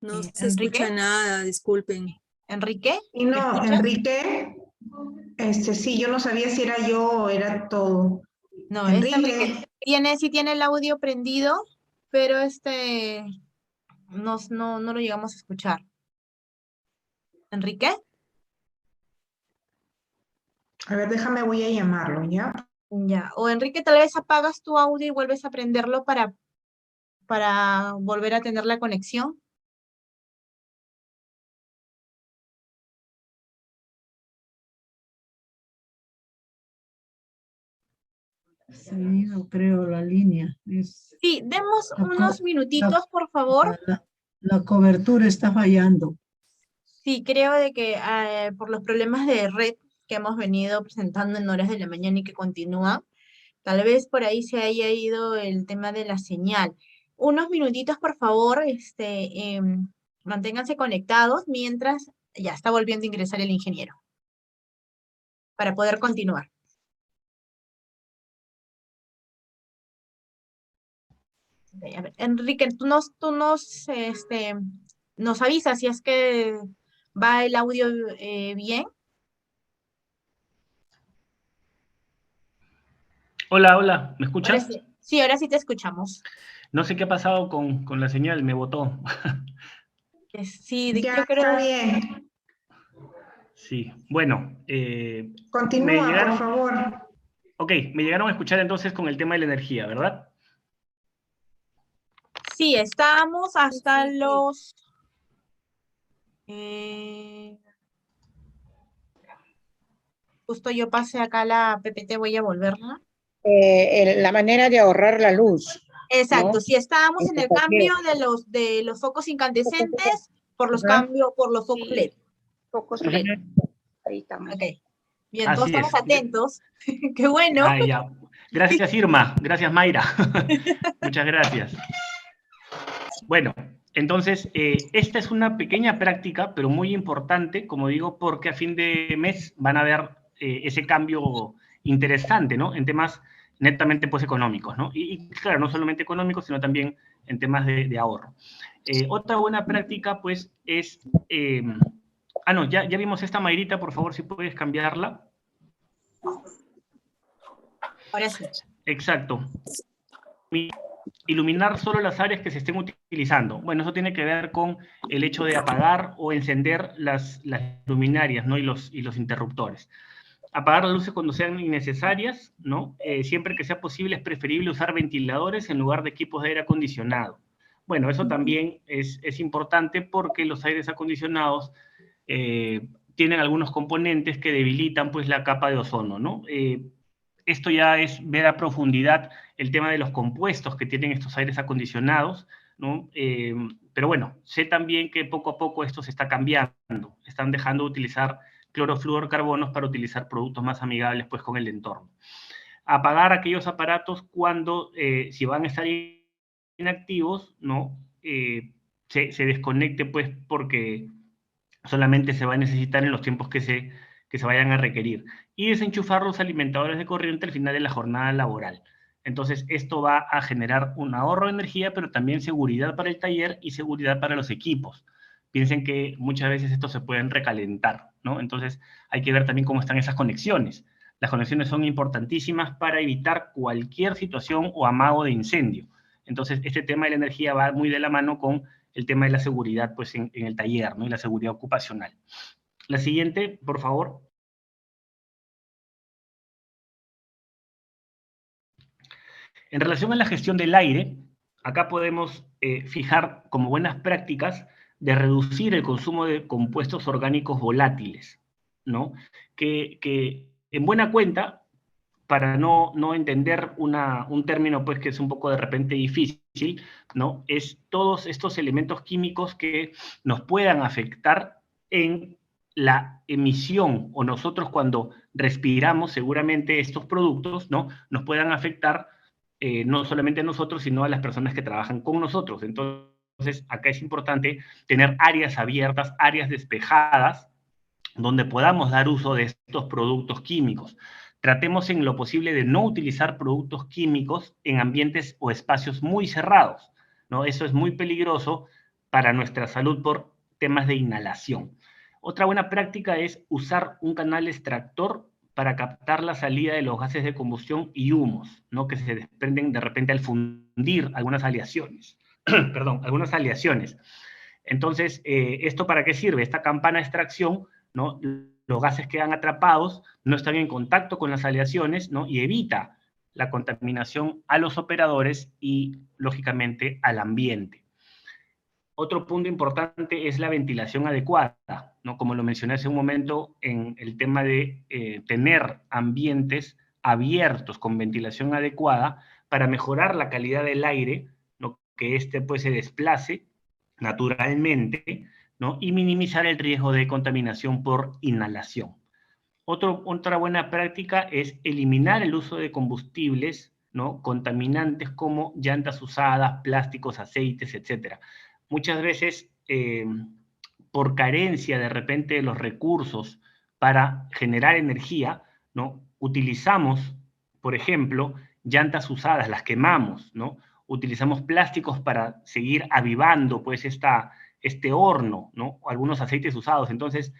S6: No se
S1: Enrique,
S6: escucha nada, disculpen.
S1: Enrique,
S5: Y
S1: ¿me
S5: no,
S1: escuchas?
S5: Enrique, sí, yo no sabía si era yo o era todo.
S1: No, es Enrique.
S5: Enrique,
S1: Sí tiene el audio prendido, pero no lo llegamos a escuchar. ¿Enrique?
S5: a ver, déjame, voy a llamarlo, ¿ya?
S1: Ya. O Enrique, tal vez apagas tu audio y vuelves a prenderlo para volver a tener la conexión.
S7: Se ha ido, creo, la línea.
S1: Sí, demos
S7: La co-
S1: unos minutitos, por favor.
S7: la cobertura está fallando.
S1: Sí, creo de que por los problemas de red que hemos venido presentando en horas de la mañana y que continúa, tal vez por ahí se haya ido el tema de la señal. Unos minutitos, por favor, manténganse conectados mientras ya está volviendo a ingresar el ingeniero para poder continuar. Ok, a ver, Enrique, nos avisas si es que va el audio bien.
S2: Hola, hola, ¿me
S1: Ahora
S2: escuchas?
S1: sí, sí, ahora sí te escuchamos.
S2: No sé qué ha pasado con la señal, me botó.
S1: Sí,
S5: Ya
S1: yo
S5: está
S1: creo,
S5: bien.
S2: Sí, bueno, me
S5: Continúa, por
S2: llegaron,
S5: favor.
S2: ok, me llegaron a escuchar entonces con el tema de la energía, ¿verdad?
S1: sí, estamos hasta
S6: Sí.
S1: los... eh, justo yo pasé acá la PPT, voy a volverla.
S3: La manera de ahorrar la luz,
S1: Exacto,
S3: ¿no?
S1: si estábamos en
S3: Entre
S1: el
S3: cualquier-
S1: cambio de los focos incandescentes por los
S3: Ajá.
S1: por los focos LED.
S3: Focos
S2: Ujú.
S3: LED. Ahí estamos.
S1: Ok, bien, todos
S2: Así
S1: estamos
S2: es.
S1: atentos. Qué bueno.
S2: Ah, ya. Gracias, Irma. Gracias, Mayra. Muchas gracias. Bueno, entonces, esta es una pequeña práctica, pero muy importante, como digo, porque a fin de mes van a ver ese cambio interesante, ¿no? En temas netamente, pues, económicos, ¿no? Y claro, no solamente económicos, sino también en temas de ahorro. Otra buena práctica, pues, es... no, ya vimos esta, Mayrita, por favor, si puedes cambiarla.
S1: Ahora sí.
S2: Exacto. Iluminar solo las áreas que se estén utilizando. Bueno, eso tiene que ver con el hecho de apagar o encender las luminarias, ¿no? Y los interruptores. Apagar las luces cuando sean innecesarias, ¿no? Siempre que sea posible es preferible usar ventiladores en lugar de equipos de aire acondicionado. Bueno, eso también es importante porque los aires acondicionados tienen algunos componentes que debilitan pues la capa de ozono, ¿no? Esto ya es ver a profundidad el tema de los compuestos que tienen estos aires acondicionados, ¿no? Pero bueno, sé también que poco a poco esto se está cambiando, están dejando de utilizar clorofluorcarbonos para utilizar productos más amigables pues con el entorno. Apagar aquellos aparatos cuando, si van a estar inactivos, ¿no? se desconecte, pues, porque solamente se va a necesitar en los tiempos que se vayan a requerir. Y desenchufar los alimentadores de corriente al final de la jornada laboral. Entonces, esto va a generar un ahorro de energía, pero también seguridad para el taller y seguridad para los equipos. Piensen que muchas veces estos se pueden recalentar, ¿no? Entonces, hay que ver también cómo están esas conexiones. Las conexiones son importantísimas para evitar cualquier situación o amago de incendio. Entonces, este tema de la energía va muy de la mano con el tema de la seguridad, pues, en el taller, ¿no? Y la seguridad ocupacional. La siguiente, por favor. En relación a la gestión del aire, acá podemos fijar como buenas prácticas de reducir el consumo de compuestos orgánicos volátiles, ¿no? Que en buena cuenta, para no entender un término pues que es un poco de repente difícil, ¿no? Es todos estos elementos químicos que nos puedan afectar en la emisión, o nosotros cuando respiramos seguramente estos productos, ¿no? Nos puedan afectar no solamente a nosotros, sino a las personas que trabajan con nosotros. Entonces, acá es importante tener áreas abiertas, áreas despejadas, donde podamos dar uso de estos productos químicos. Tratemos en lo posible de no utilizar productos químicos en ambientes o espacios muy cerrados, ¿no? Eso es muy peligroso para nuestra salud por temas de inhalación. Otra buena práctica es usar un canal extractor para captar la salida de los gases de combustión y humos, ¿no? Que se desprenden de repente al fundir algunas aleaciones. Perdón, algunas aleaciones. Entonces, ¿esto para qué sirve? Esta campana de extracción, ¿no? Los gases quedan atrapados, no están en contacto con las aleaciones, ¿no? Y evita la contaminación a los operadores y, lógicamente, al ambiente. Otro punto importante es la ventilación adecuada, ¿no? Como lo mencioné hace un momento en el tema de tener ambientes abiertos con ventilación adecuada para mejorar la calidad del aire, ¿no? Que éste pues se desplace naturalmente, ¿no? Y minimizar el riesgo de contaminación por inhalación. Otra buena práctica es eliminar el uso de combustibles, ¿no? Contaminantes como llantas usadas, plásticos, aceites, etc. Muchas veces, por carencia de repente de los recursos para generar energía, ¿no? Utilizamos, por ejemplo, llantas usadas, las quemamos, ¿no? Utilizamos plásticos para seguir avivando, pues, este horno, ¿no? O algunos aceites usados. Entonces,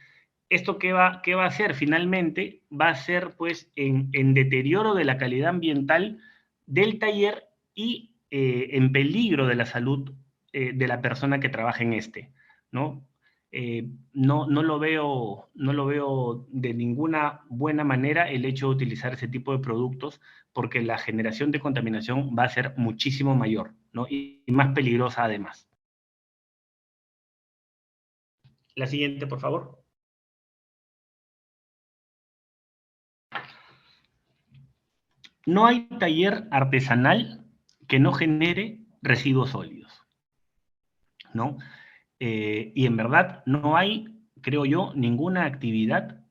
S2: ¿esto qué va a hacer? Finalmente, va a ser, pues, en deterioro de la calidad ambiental del taller y en peligro de la salud de la persona que trabaja en este, ¿no? No lo veo de ninguna buena manera el hecho de utilizar ese tipo de productos, porque la generación de contaminación va a ser muchísimo mayor, ¿no? Y más peligrosa además. La siguiente, por favor. No hay taller artesanal que no genere residuos sólidos, ¿no? Y en verdad no hay, creo yo, ninguna actividad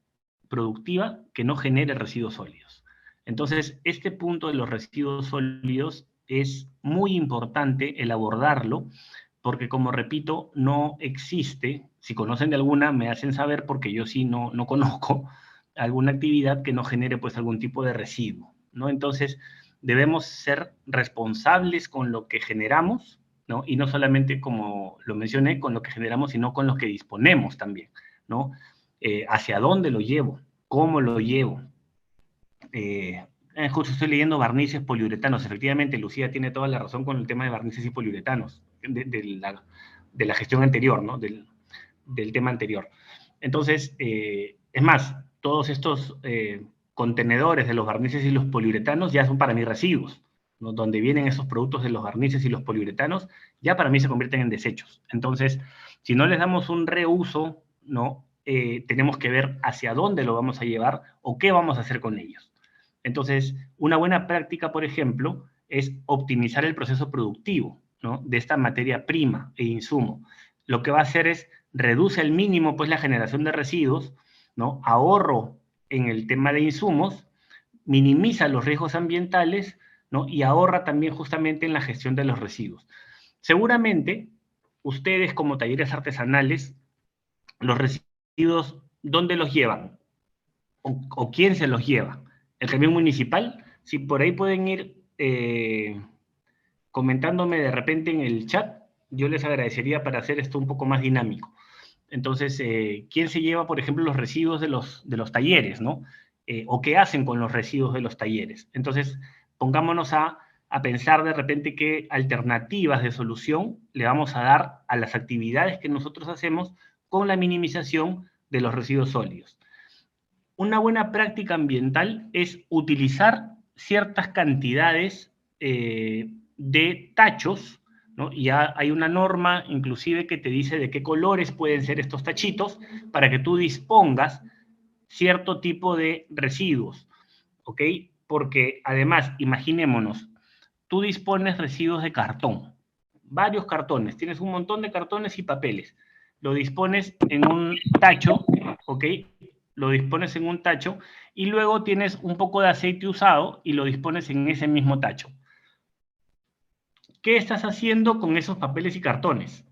S2: productiva que no genere residuos sólidos. Entonces, este punto de los residuos sólidos es muy importante el abordarlo, porque como repito, no existe, si conocen de alguna, me hacen saber, porque yo sí no conozco alguna actividad que no genere pues algún tipo de residuo, ¿no? Entonces, debemos ser responsables con lo que generamos, ¿no? Y no solamente, como lo mencioné, con lo que generamos, sino con lo que disponemos también, ¿no? ¿Hacia dónde lo llevo? ¿Cómo lo llevo? Justo estoy leyendo barnices poliuretanos. Efectivamente, Lucía tiene toda la razón con el tema de barnices y poliuretanos, de la gestión anterior, ¿no? Del tema anterior. Entonces, es más, todos estos contenedores de los barnices y los poliuretanos ya son para mí residuos, ¿no? Donde vienen esos productos de los barnices y los poliuretanos, ya para mí se convierten en desechos. Entonces, si no les damos un reuso, ¿no? Tenemos que ver hacia dónde lo vamos a llevar o qué vamos a hacer con ellos. Entonces, una buena práctica, por ejemplo, es optimizar el proceso productivo, ¿no? De esta materia prima e insumo. Lo que va a hacer es reduce al mínimo pues la generación de residuos, ¿no? Ahorro en el tema de insumos, minimiza los riesgos ambientales, ¿no? Y ahorra también justamente en la gestión de los residuos. Seguramente ustedes como talleres artesanales, los residuos, ¿dónde los llevan? ¿O quién se los lleva? ¿El camión municipal? Si por ahí pueden ir comentándome de repente en el chat, yo les agradecería para hacer esto un poco más dinámico. Entonces, ¿quién se lleva, por ejemplo, los residuos de los talleres, ¿no? ¿O qué hacen con los residuos de los talleres? Entonces, pongámonos a pensar de repente qué alternativas de solución le vamos a dar a las actividades que nosotros hacemos con la minimización de los residuos sólidos. Una buena práctica ambiental es utilizar ciertas cantidades de tachos, ¿no? Y ya hay una norma inclusive que te dice de qué colores pueden ser estos tachitos para que tú dispongas cierto tipo de residuos, ¿ok? Porque además, imaginémonos, tú dispones residuos de cartón, varios cartones, tienes un montón de cartones y papeles, lo dispones en un tacho, ¿ok? Lo dispones en un tacho y luego tienes un poco de aceite usado y lo dispones en ese mismo tacho. ¿Qué estás haciendo con esos papeles y cartones?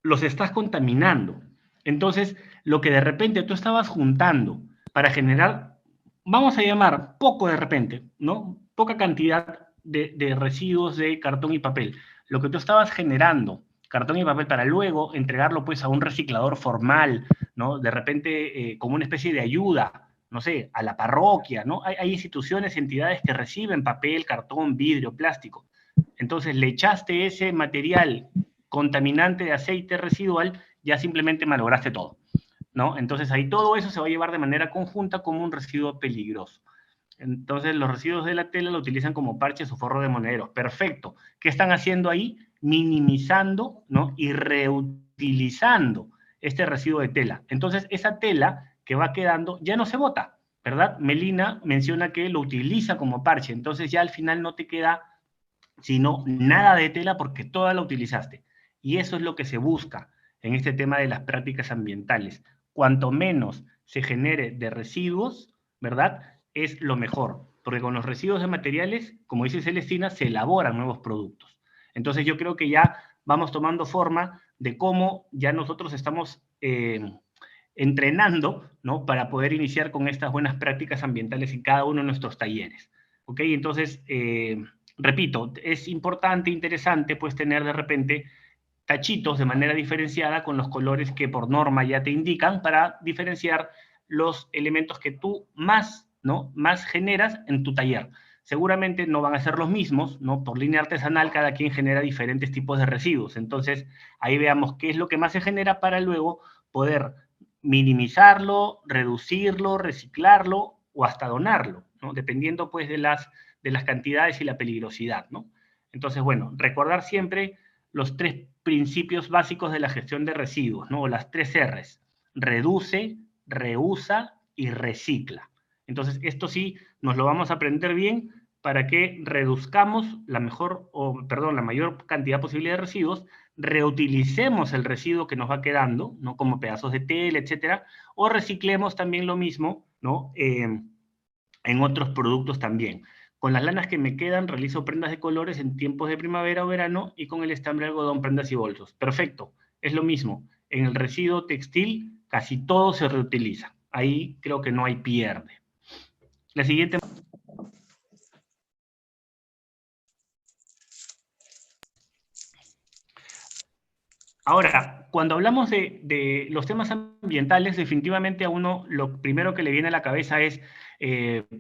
S2: Los estás contaminando. Entonces, lo que de repente tú estabas juntando para generar, vamos a llamar poco de repente, ¿no? Poca cantidad de residuos de cartón y papel. Lo que tú estabas generando, cartón y papel, para luego entregarlo pues a un reciclador formal, ¿no? De repente como una especie de ayuda, no sé, a la parroquia, ¿no? Hay instituciones, entidades que reciben papel, cartón, vidrio, plástico. Entonces le echaste ese material contaminante de aceite residual, ya simplemente malograste todo, ¿no? Entonces ahí todo eso se va a llevar de manera conjunta como un residuo peligroso. Entonces los residuos de la tela lo utilizan como parches o forro de monederos. Perfecto. ¿Qué están haciendo ahí? Minimizando, ¿no? Y reutilizando este residuo de tela. Entonces esa tela que va quedando ya no se bota, ¿verdad? Melina menciona que lo utiliza como parche, entonces ya al final no te queda sino nada de tela porque toda la utilizaste. Y eso es lo que se busca en este tema de las prácticas ambientales. Cuanto menos se genere de residuos, ¿verdad? Es lo mejor, porque con los residuos de materiales, como dice Celestina, se elaboran nuevos productos. Entonces yo creo que ya vamos tomando forma de cómo ya nosotros estamos entrenando, ¿no? Para poder iniciar con estas buenas prácticas ambientales en cada uno de nuestros talleres. ¿Ok? Entonces, repito, es importante, interesante, pues tener de repente tachitos de manera diferenciada con los colores que por norma ya te indican para diferenciar los elementos que tú más, ¿no? Más generas en tu taller. Seguramente no van a ser los mismos, ¿no? Por línea artesanal cada quien genera diferentes tipos de residuos. Entonces, ahí veamos qué es lo que más se genera para luego poder minimizarlo, reducirlo, reciclarlo o hasta donarlo, ¿no? Dependiendo pues de las cantidades y la peligrosidad, ¿no? Entonces, bueno, recordar siempre los 3 principios básicos de la gestión de residuos, ¿no? O las 3 R's: reduce, reusa y recicla. Entonces, esto sí nos lo vamos a aprender bien para que reduzcamos la mayor cantidad posible de residuos, reutilicemos el residuo que nos va quedando, ¿no? Como pedazos de tela, etcétera, o reciclemos también lo mismo, ¿no? En otros productos también. Con las lanas que me quedan, realizo prendas de colores en tiempos de primavera o verano y con el estambre de algodón, prendas y bolsos. Perfecto, es lo mismo. En el residuo textil casi todo se reutiliza. Ahí creo que no hay pierde. La siguiente. Ahora, cuando hablamos de los temas ambientales, definitivamente a uno lo primero que le viene a la cabeza es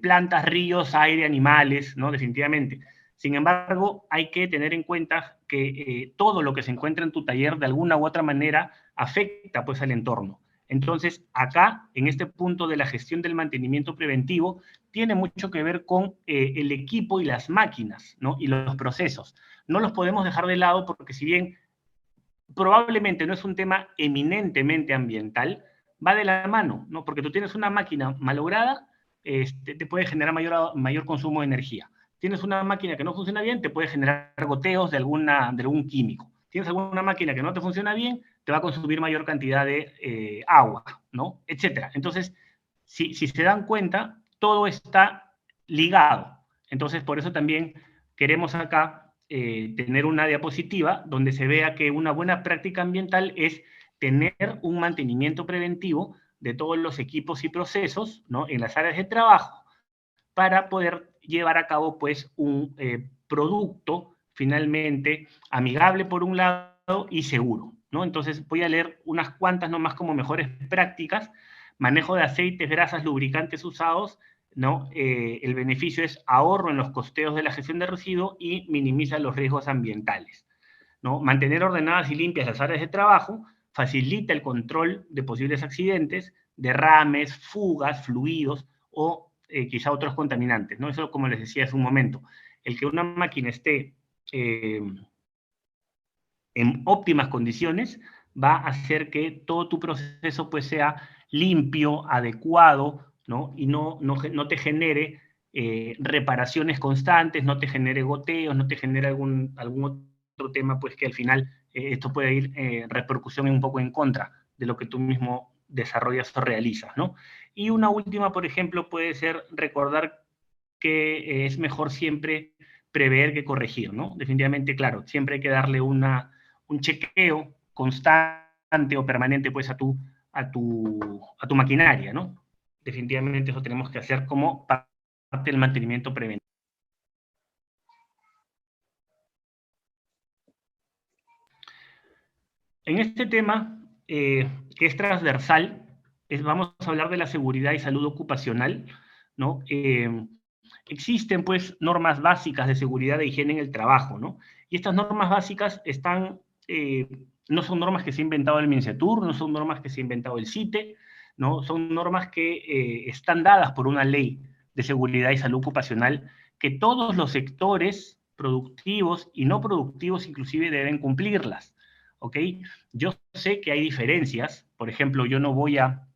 S2: plantas, ríos, aire, animales, ¿no? Definitivamente. Sin embargo, hay que tener en cuenta que todo lo que se encuentra en tu taller de alguna u otra manera afecta pues al entorno. Entonces, acá, en este punto de la gestión del mantenimiento preventivo, tiene mucho que ver con el equipo y las máquinas, ¿no? Y los procesos. No los podemos dejar de lado porque si bien probablemente no es un tema eminentemente ambiental, va de la mano, ¿no? Porque tú tienes una máquina malograda, te puede generar mayor consumo de energía. Tienes una máquina que no funciona bien, te puede generar goteos de algún químico. Tienes alguna máquina que no te funciona bien, te va a consumir mayor cantidad de agua, ¿no? Etcétera. Entonces, si se dan cuenta, todo está ligado. Entonces, por eso también queremos acá tener una diapositiva donde se vea que una buena práctica ambiental es tener un mantenimiento preventivo de todos los equipos y procesos, ¿no?, en las áreas de trabajo, para poder llevar a cabo, pues, un producto finalmente amigable por un lado y seguro, ¿no? Entonces voy a leer unas cuantas nomás como mejores prácticas. Manejo de aceites, grasas, lubricantes usados, ¿no? El beneficio es ahorro en los costeos de la gestión de residuos y minimiza los riesgos ambientales, ¿no? Mantener ordenadas y limpias las áreas de trabajo facilita el control de posibles accidentes, derrames, fugas, fluidos o quizá otros contaminantes, ¿no? Eso, como les decía hace un momento, el que una máquina esté en óptimas condiciones va a hacer que todo tu proceso, pues, sea limpio, adecuado, ¿no? Y no te genere reparaciones constantes, no te genere goteos, no te genere algún otro tema, pues, que al final esto puede ir repercusión un poco en contra de lo que tú mismo desarrollas o realizas, ¿no? Y una última, por ejemplo, puede ser recordar que es mejor siempre prever que corregir, ¿no? Definitivamente, claro, siempre hay que darle un chequeo constante o permanente, pues, a tu maquinaria, ¿no? Definitivamente eso tenemos que hacer como parte del mantenimiento preventivo. En este tema, que es transversal, vamos a hablar de la seguridad y salud ocupacional, ¿no? Existen, pues, normas básicas de seguridad e higiene en el trabajo, ¿no? Y estas normas básicas no son normas que se ha inventado el MINCETUR, no son normas que se ha inventado el CITE, ¿no? Son normas que están dadas por una ley de seguridad y salud ocupacional que todos los sectores productivos y no productivos inclusive deben cumplirlas, ¿ok? Yo sé que hay diferencias, por ejemplo, yo no voy a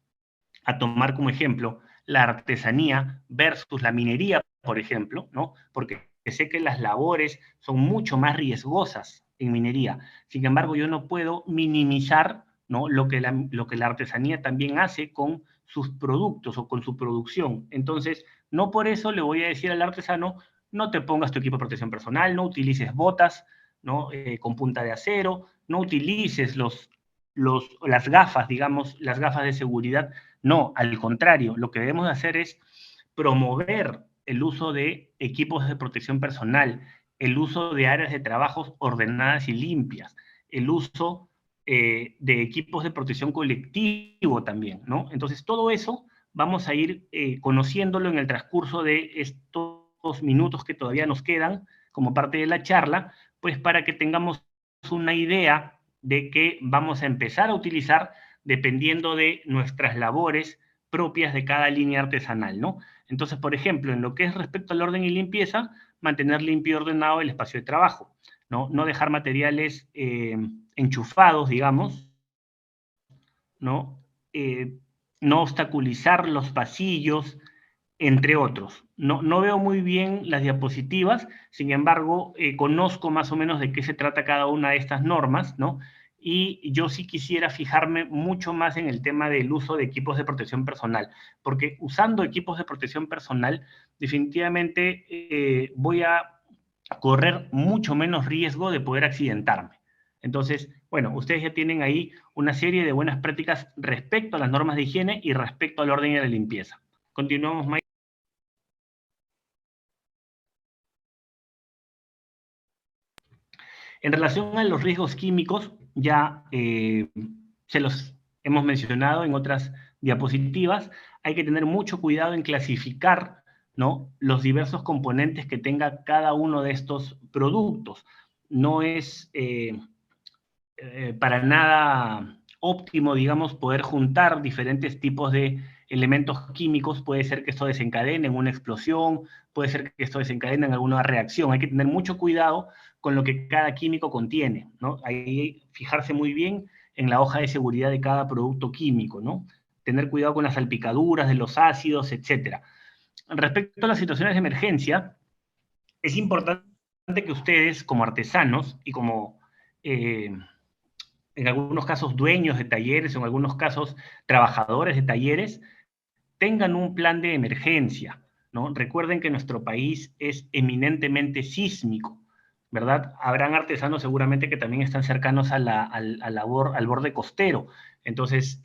S2: tomar como ejemplo la artesanía versus la minería, por ejemplo, ¿no? Porque sé que las labores son mucho más riesgosas en minería. Sin embargo, yo no puedo minimizar, ¿no?, lo que la artesanía también hace con sus productos o con su producción. Entonces, no por eso le voy a decir al artesano, no te pongas tu equipo de protección personal, no utilices botas, ¿no?, con punta de acero, no utilices las gafas, digamos, las gafas de seguridad. No, al contrario, lo que debemos hacer es promover el uso de equipos de protección personal, el uso de áreas de trabajo ordenadas y limpias, el uso de equipos de protección colectivo también, ¿no? Entonces, todo eso vamos a ir conociéndolo en el transcurso de estos minutos que todavía nos quedan como parte de la charla, pues para que tengamos una idea de qué vamos a empezar a utilizar dependiendo de nuestras labores propias de cada línea artesanal, ¿no? Entonces, por ejemplo, en lo que es respecto al orden y limpieza, mantener limpio y ordenado el espacio de trabajo, ¿no? No dejar materiales enchufados, digamos, ¿no? No obstaculizar los pasillos, entre otros. No veo muy bien las diapositivas, sin embargo, conozco más o menos de qué se trata cada una de estas normas, ¿no? Y yo sí quisiera fijarme mucho más en el tema del uso de equipos de protección personal, porque usando equipos de protección personal, definitivamente voy a correr mucho menos riesgo de poder accidentarme. Entonces, bueno, ustedes ya tienen ahí una serie de buenas prácticas respecto a las normas de higiene y respecto al orden y a la limpieza. Continuamos, Mike. En relación a los riesgos químicos, ya se los hemos mencionado en otras diapositivas. Hay que tener mucho cuidado en clasificar, ¿no?, los diversos componentes que tenga cada uno de estos productos. No es para nada óptimo, digamos, poder juntar diferentes tipos de elementos químicos. Puede ser que esto desencadene en una explosión, puede ser que esto desencadene en alguna reacción. Hay que tener mucho cuidado con lo que cada químico contiene, ¿no? Ahí fijarse muy bien en la hoja de seguridad de cada producto químico, ¿no? Tener cuidado con las salpicaduras de los ácidos, etc. Respecto a las situaciones de emergencia, es importante que ustedes, como artesanos y como en algunos casos dueños de talleres, o en algunos casos trabajadores de talleres, tengan un plan de emergencia, ¿no? Recuerden que nuestro país es eminentemente sísmico, ¿verdad? Habrán artesanos seguramente que también están cercanos al borde costero. Entonces,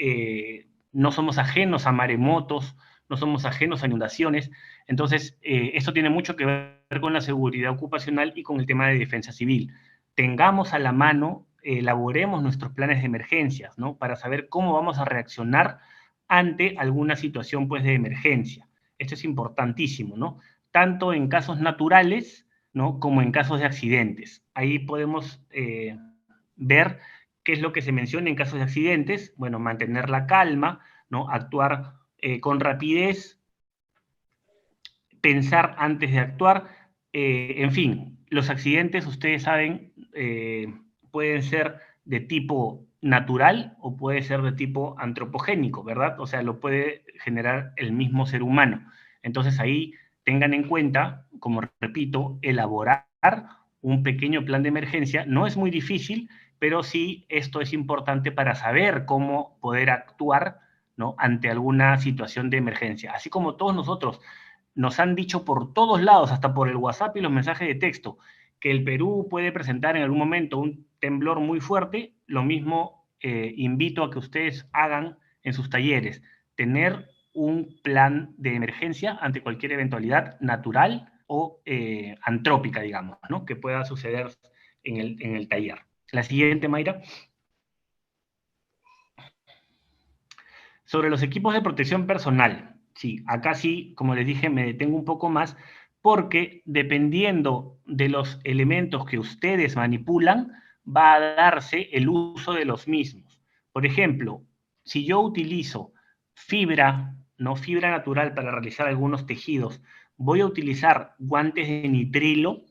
S2: no somos ajenos a maremotos, no somos ajenos a inundaciones. Entonces, esto tiene mucho que ver con la seguridad ocupacional y con el tema de defensa civil. Tengamos a la mano, elaboremos nuestros planes de emergencias, ¿no? Para saber cómo vamos a reaccionar ante alguna situación, pues, de emergencia. Esto es importantísimo, ¿no? Tanto en casos naturales, ¿no? Como en casos de accidentes. Ahí podemos ver qué es lo que se menciona en casos de accidentes. Bueno, mantener la calma, ¿no? Actuar con rapidez, pensar antes de actuar. En fin, los accidentes, ustedes saben, pueden ser de tipo natural o puede ser de tipo antropogénico, ¿verdad? O sea, lo puede generar el mismo ser humano. Entonces ahí tengan en cuenta, como repito, elaborar un pequeño plan de emergencia. No es muy difícil, pero sí esto es importante para saber cómo poder actuar, ¿no? Ante alguna situación de emergencia. Así como todos nosotros nos han dicho por todos lados, hasta por el WhatsApp y los mensajes de texto, que el Perú puede presentar en algún momento un temblor muy fuerte. Lo mismo invito a que ustedes hagan en sus talleres, tener un plan de emergencia ante cualquier eventualidad natural o antrópica, digamos, ¿no? Que pueda suceder en el taller. La siguiente, Mayra. Sobre los equipos de protección personal. Sí, acá sí, como les dije, me detengo un poco más, porque dependiendo de los elementos que ustedes manipulan, va a darse el uso de los mismos. Por ejemplo, si yo utilizo fibra, no fibra natural para realizar algunos tejidos, ¿voy a utilizar guantes de nitrilo?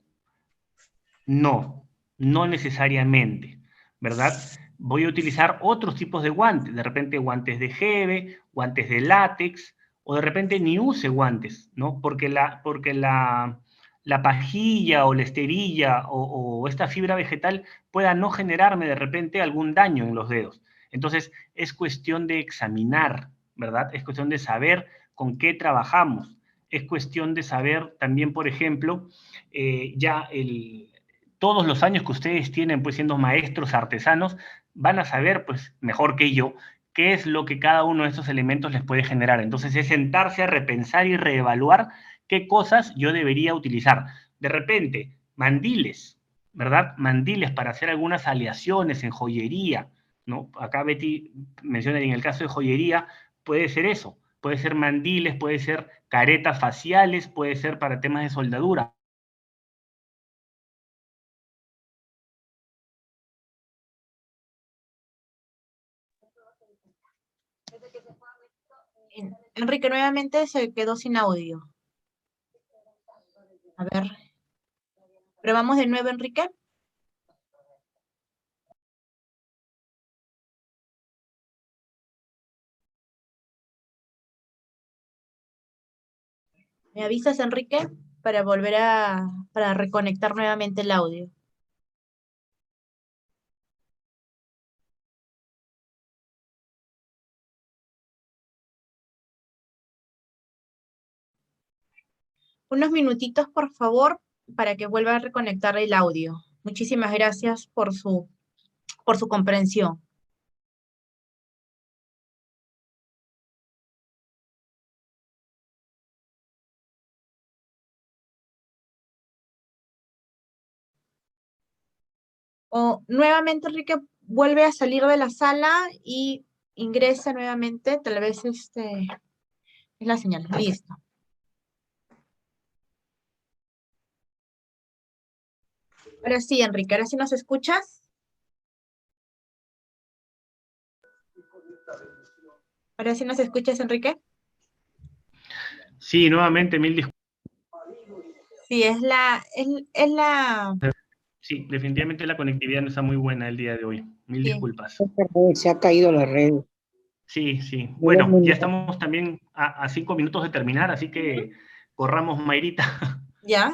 S2: No, no necesariamente, ¿verdad? Voy a utilizar otros tipos de guantes, de repente guantes de jeve, guantes de látex, o de repente ni use guantes, ¿no? Porque la pajilla o la esterilla o esta fibra vegetal pueda no generarme de repente algún daño en los dedos. Entonces, es cuestión de examinar, ¿verdad? Es cuestión de saber con qué trabajamos. Es cuestión de saber también, por ejemplo, todos los años que ustedes tienen, pues, siendo maestros artesanos, van a saber, pues, mejor que yo, qué es lo que cada uno de estos elementos les puede generar. Entonces, es sentarse a repensar y reevaluar qué cosas yo debería utilizar. De repente, mandiles, ¿verdad? Mandiles para hacer algunas aleaciones en joyería, ¿no? Acá Betty menciona en el caso de joyería, puede ser eso, puede ser mandiles, puede ser caretas faciales, puede ser para temas de soldadura.
S1: Enrique, nuevamente se quedó sin audio. A ver. Probamos de nuevo, Enrique. ¿Me avisas, Enrique? Para volver para reconectar nuevamente el audio. Unos minutitos, por favor, para que vuelva a reconectar el audio. Muchísimas gracias por su comprensión. Nuevamente, Enrique, vuelve a salir de la sala y ingresa nuevamente. Tal vez es la señal. Listo. Ahora sí, Enrique, ahora sí nos escuchas. Ahora sí nos escuchas, Enrique.
S2: Sí, nuevamente, mil disculpas.
S1: Sí, es la
S2: Sí, definitivamente la conectividad no está muy buena el día de hoy. Mil
S1: Sí.
S2: disculpas.
S3: Se ha caído la red.
S2: Sí, sí. Bueno, ya estamos también a 5 minutos de terminar, así que corramos, Mayrita.
S1: ¿Ya?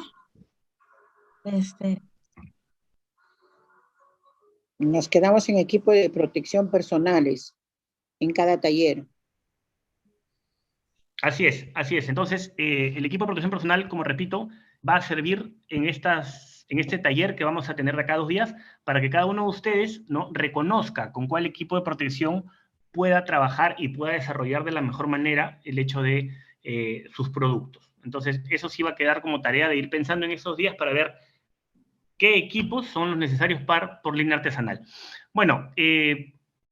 S3: Nos quedamos en equipo de protección personales en cada taller.
S2: Así es, así es. Entonces, el equipo de protección personal, como repito, va a servir en estas en este taller que vamos a tener de acá 2 días, para que cada uno de ustedes, ¿no?, reconozca con cuál equipo de protección pueda trabajar y pueda desarrollar de la mejor manera el hecho de sus productos. Entonces, eso sí va a quedar como tarea de ir pensando en esos días para ver qué equipos son los necesarios por línea artesanal. Bueno,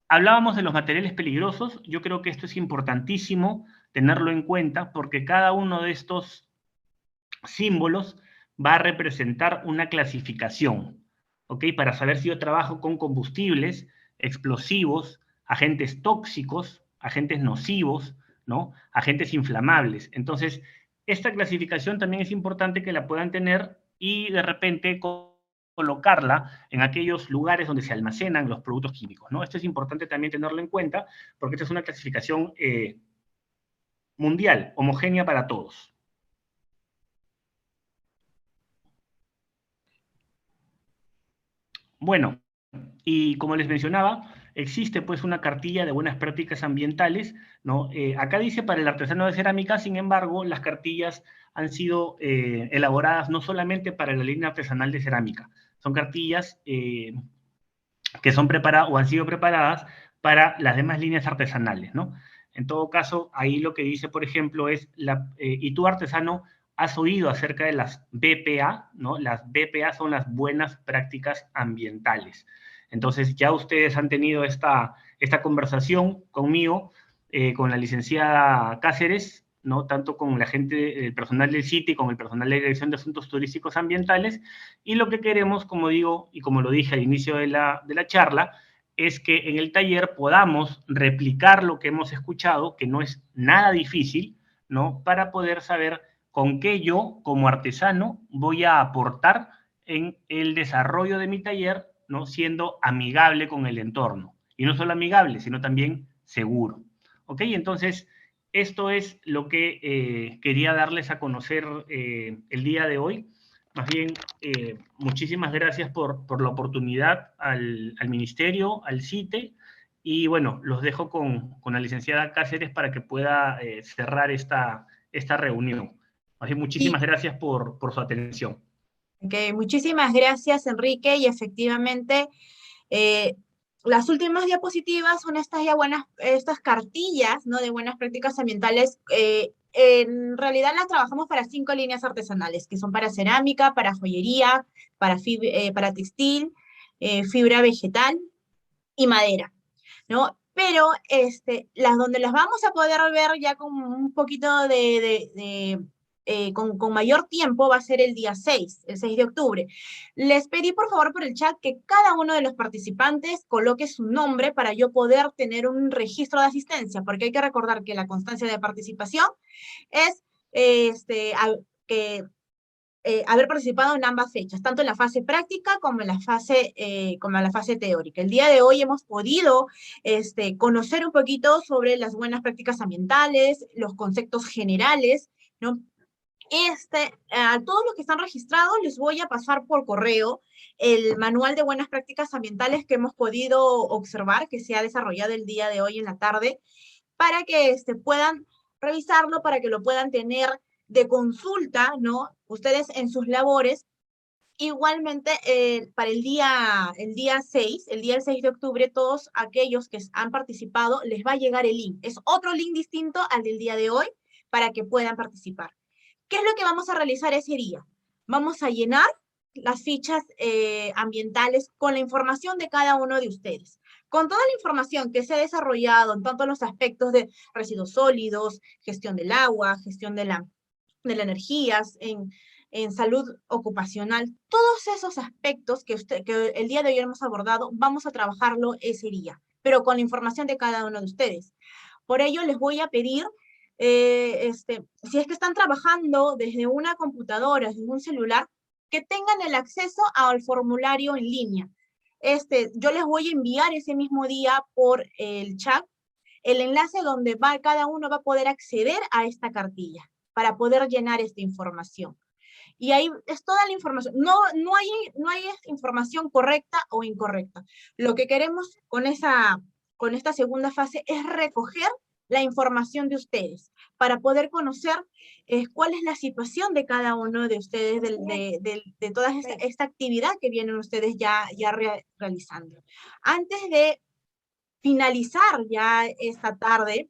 S2: hablábamos de los materiales peligrosos. Yo creo que esto es importantísimo tenerlo en cuenta porque cada uno de estos símbolos va a representar una clasificación, ¿ok? Para saber si yo trabajo con combustibles, explosivos, agentes tóxicos, agentes nocivos, ¿no? Agentes inflamables. Entonces, esta clasificación también es importante que la puedan tener y de repente colocarla en aquellos lugares donde se almacenan los productos químicos, ¿no? Esto es importante también tenerlo en cuenta porque esta es una clasificación mundial, homogénea para todos. Bueno, y como les mencionaba, existe pues una cartilla de buenas prácticas ambientales, ¿no? Acá dice para el artesano de cerámica, sin embargo, las cartillas han sido elaboradas no solamente para la línea artesanal de cerámica, son cartillas que son preparadas o han sido preparadas para las demás líneas artesanales, ¿no? En todo caso, ahí lo que dice, por ejemplo, es, y tú artesano, has oído acerca de las BPA, ¿no? Las BPA son las buenas prácticas ambientales. Entonces, ya ustedes han tenido esta conversación conmigo, con la licenciada Cáceres, ¿no? Tanto con la gente, el personal del CITI, con el personal de la Dirección de Asuntos Turísticos Ambientales, y lo que queremos, como digo, y como lo dije al inicio de la charla, es que en el taller podamos replicar lo que hemos escuchado, que no es nada difícil, ¿no? Para poder saber con qué yo, como artesano, voy a aportar en el desarrollo de mi taller, ¿no? Siendo amigable con el entorno. Y no solo amigable, sino también seguro. ¿Ok? Entonces, esto es lo que quería darles a conocer el día de hoy. Más bien, muchísimas gracias por la oportunidad al Ministerio, al CITE, y bueno, los dejo con la licenciada Cáceres para que pueda cerrar esta reunión. Así, muchísimas gracias por su atención.
S1: Okay, muchísimas gracias, Enrique, y efectivamente las últimas diapositivas son estas cartillas, ¿no?, de buenas prácticas ambientales. En realidad las trabajamos para 5 líneas artesanales, que son para cerámica, para joyería, para textil, fibra vegetal y madera, ¿no? Pero las donde las vamos a poder ver ya con un poquito con mayor tiempo va a ser el día 6, el 6 de octubre. Les pedí por favor por el chat que cada uno de los participantes coloque su nombre para yo poder tener un registro de asistencia, porque hay que recordar que la constancia de participación es haber participado en ambas fechas, tanto en la fase práctica como en la fase teórica. El día de hoy hemos podido conocer un poquito sobre las buenas prácticas ambientales, los conceptos generales, ¿no? A todos los que están registrados les voy a pasar por correo el manual de buenas prácticas ambientales que hemos podido observar, que se ha desarrollado el día de hoy en la tarde, para que puedan revisarlo, para que lo puedan tener de consulta, ¿no? Ustedes en sus labores. Igualmente, para el día 6 de octubre, todos aquellos que han participado, les va a llegar el link. Es otro link distinto al del día de hoy para que puedan participar. ¿Qué es lo que vamos a realizar ese día? Vamos a llenar las fichas ambientales con la información de cada uno de ustedes. Con toda la información que se ha desarrollado en tanto los aspectos de residuos sólidos, gestión del agua, gestión de la energía, en salud ocupacional, todos esos aspectos que el día de hoy hemos abordado, vamos a trabajarlo ese día, pero con la información de cada uno de ustedes. Por ello, les voy a pedir, si es que están trabajando desde una computadora, desde un celular, que tengan el acceso al formulario en línea. Yo les voy a enviar ese mismo día por el chat el enlace donde cada uno va a poder acceder a esta cartilla para poder llenar esta información. Y ahí es toda la información. No hay información correcta o incorrecta. Lo que queremos con esta segunda fase es recoger la información de ustedes, para poder conocer cuál es la situación de cada uno de ustedes, de toda esta actividad que vienen ustedes ya realizando. Antes de finalizar ya esta tarde,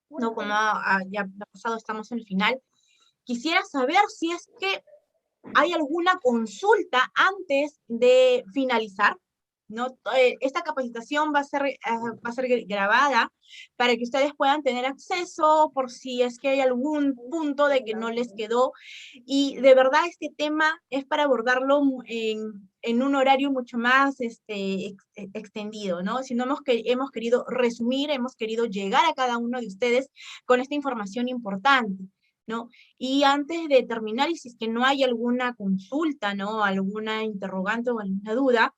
S1: ¿no? Como ya ha pasado, estamos en el final, quisiera saber si es que hay alguna consulta antes de finalizar, ¿no? Esta capacitación va a ser grabada para que ustedes puedan tener acceso por si es que hay algún punto de que no les quedó. Y de verdad este tema es para abordarlo en un horario mucho más extendido, ¿no? Si no hemos querido resumir, hemos querido llegar a cada uno de ustedes con esta información importante, ¿no? Y antes de terminar, y si es que no hay alguna consulta, ¿no? Alguna interrogante o alguna duda,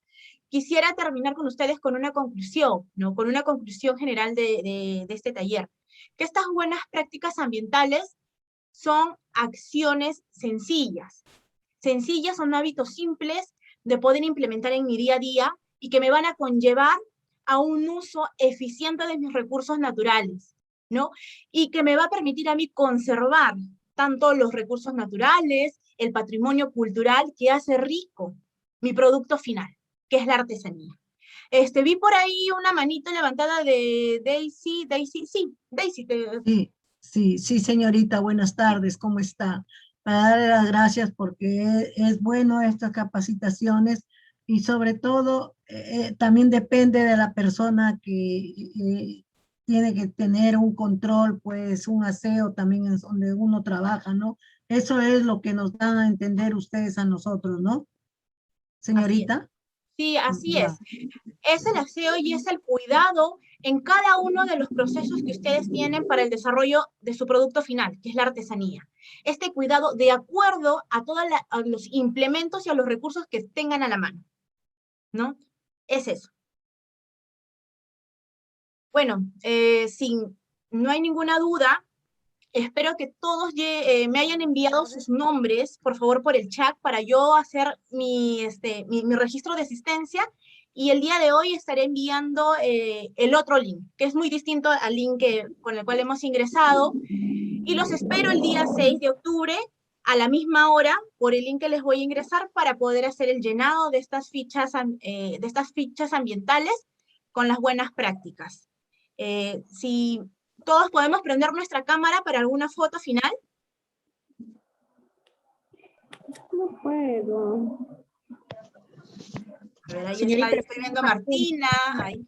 S1: quisiera terminar con ustedes con una conclusión, ¿no? Con una conclusión general de este taller. Que estas buenas prácticas ambientales son acciones sencillas. Sencillas, son hábitos simples de poder implementar en mi día a día y que me van a conllevar a un uso eficiente de mis recursos naturales, ¿no? Y que me va a permitir a mí conservar tanto los recursos naturales, el patrimonio cultural que hace rico mi producto final, que es la artesanía. Vi por ahí una manito levantada de Daisy, sí, Daisy.
S7: Sí, señorita, buenas tardes, ¿cómo está? Para darle las gracias porque es bueno estas capacitaciones y sobre todo también depende de la persona que tiene que tener un control, pues un aseo también es donde uno trabaja, ¿no? Eso es lo que nos dan a entender ustedes a nosotros, ¿no? Señorita.
S1: Sí, así es. Es el aseo y es el cuidado en cada uno de los procesos que ustedes tienen para el desarrollo de su producto final, que es la artesanía. Este cuidado de acuerdo a todos los implementos y a los recursos que tengan a la mano, ¿no? Es eso. Bueno, si no hay ninguna duda, espero que todos me hayan enviado sus nombres, por favor, por el chat, para yo hacer mi registro de asistencia, y el día de hoy estaré enviando el otro link, que es muy distinto al link con el cual hemos ingresado, y los espero el día 6 de octubre, a la misma hora, por el link que les voy a ingresar, para poder hacer el llenado de estas fichas ambientales con las buenas prácticas. Si todos podemos prender nuestra cámara para alguna foto final.
S4: No puedo.
S1: A ver, ahí
S3: Señorita,
S1: está, estoy viendo a Martina. Ahí.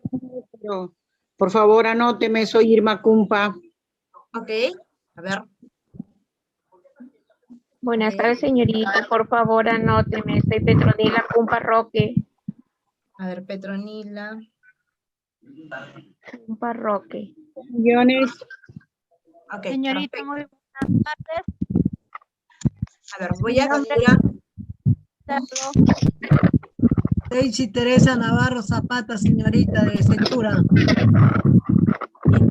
S3: Por favor, anóteme, soy Irma Cumpa.
S1: Ok, a ver.
S8: Buenas tardes, señorita. Por favor, anóteme. Soy Petronila Cumpa Roque.
S1: A ver, Petronila.
S8: Cumpa Roque.
S3: Millones.
S1: Ok,
S8: Señorita,
S1: perfecto.
S8: muy buenas tardes.
S1: A ver, voy a configurar.
S7: Daisy Teresa Navarro Zapata, señorita de Secura.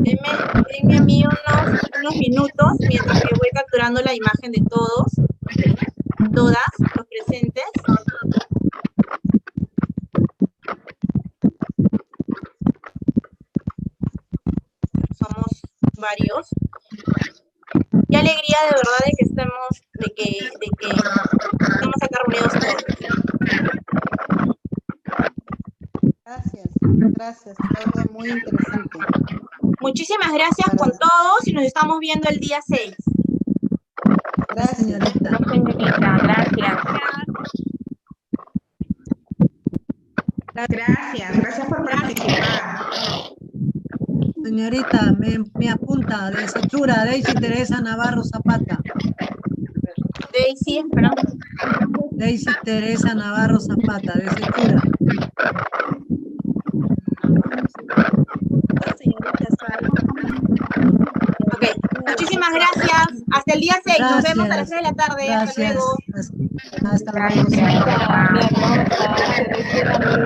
S1: Denme a mí unos minutos mientras que voy capturando la imagen de todos, todas los presentes. Somos varios. Qué alegría de verdad de que estamos acá reunidos todos.
S9: Gracias, todo muy interesante.
S1: Muchísimas gracias con todos y nos estamos viendo el día 6.
S9: Gracias,
S7: señorita.
S8: Señorita, gracias.
S5: Gracias por participar.
S7: Señorita, me apunta de Secura, Daisy Teresa Navarro Zapata.
S1: Daisy, espera.
S7: Daisy Teresa Navarro Zapata, de Secura.
S1: Ok, muchísimas gracias. Hasta el día 6. Nos
S7: Gracias.
S1: vemos a las 3 de la tarde.
S7: Gracias.
S1: Hasta luego.
S7: Hasta luego.
S8: Gracias.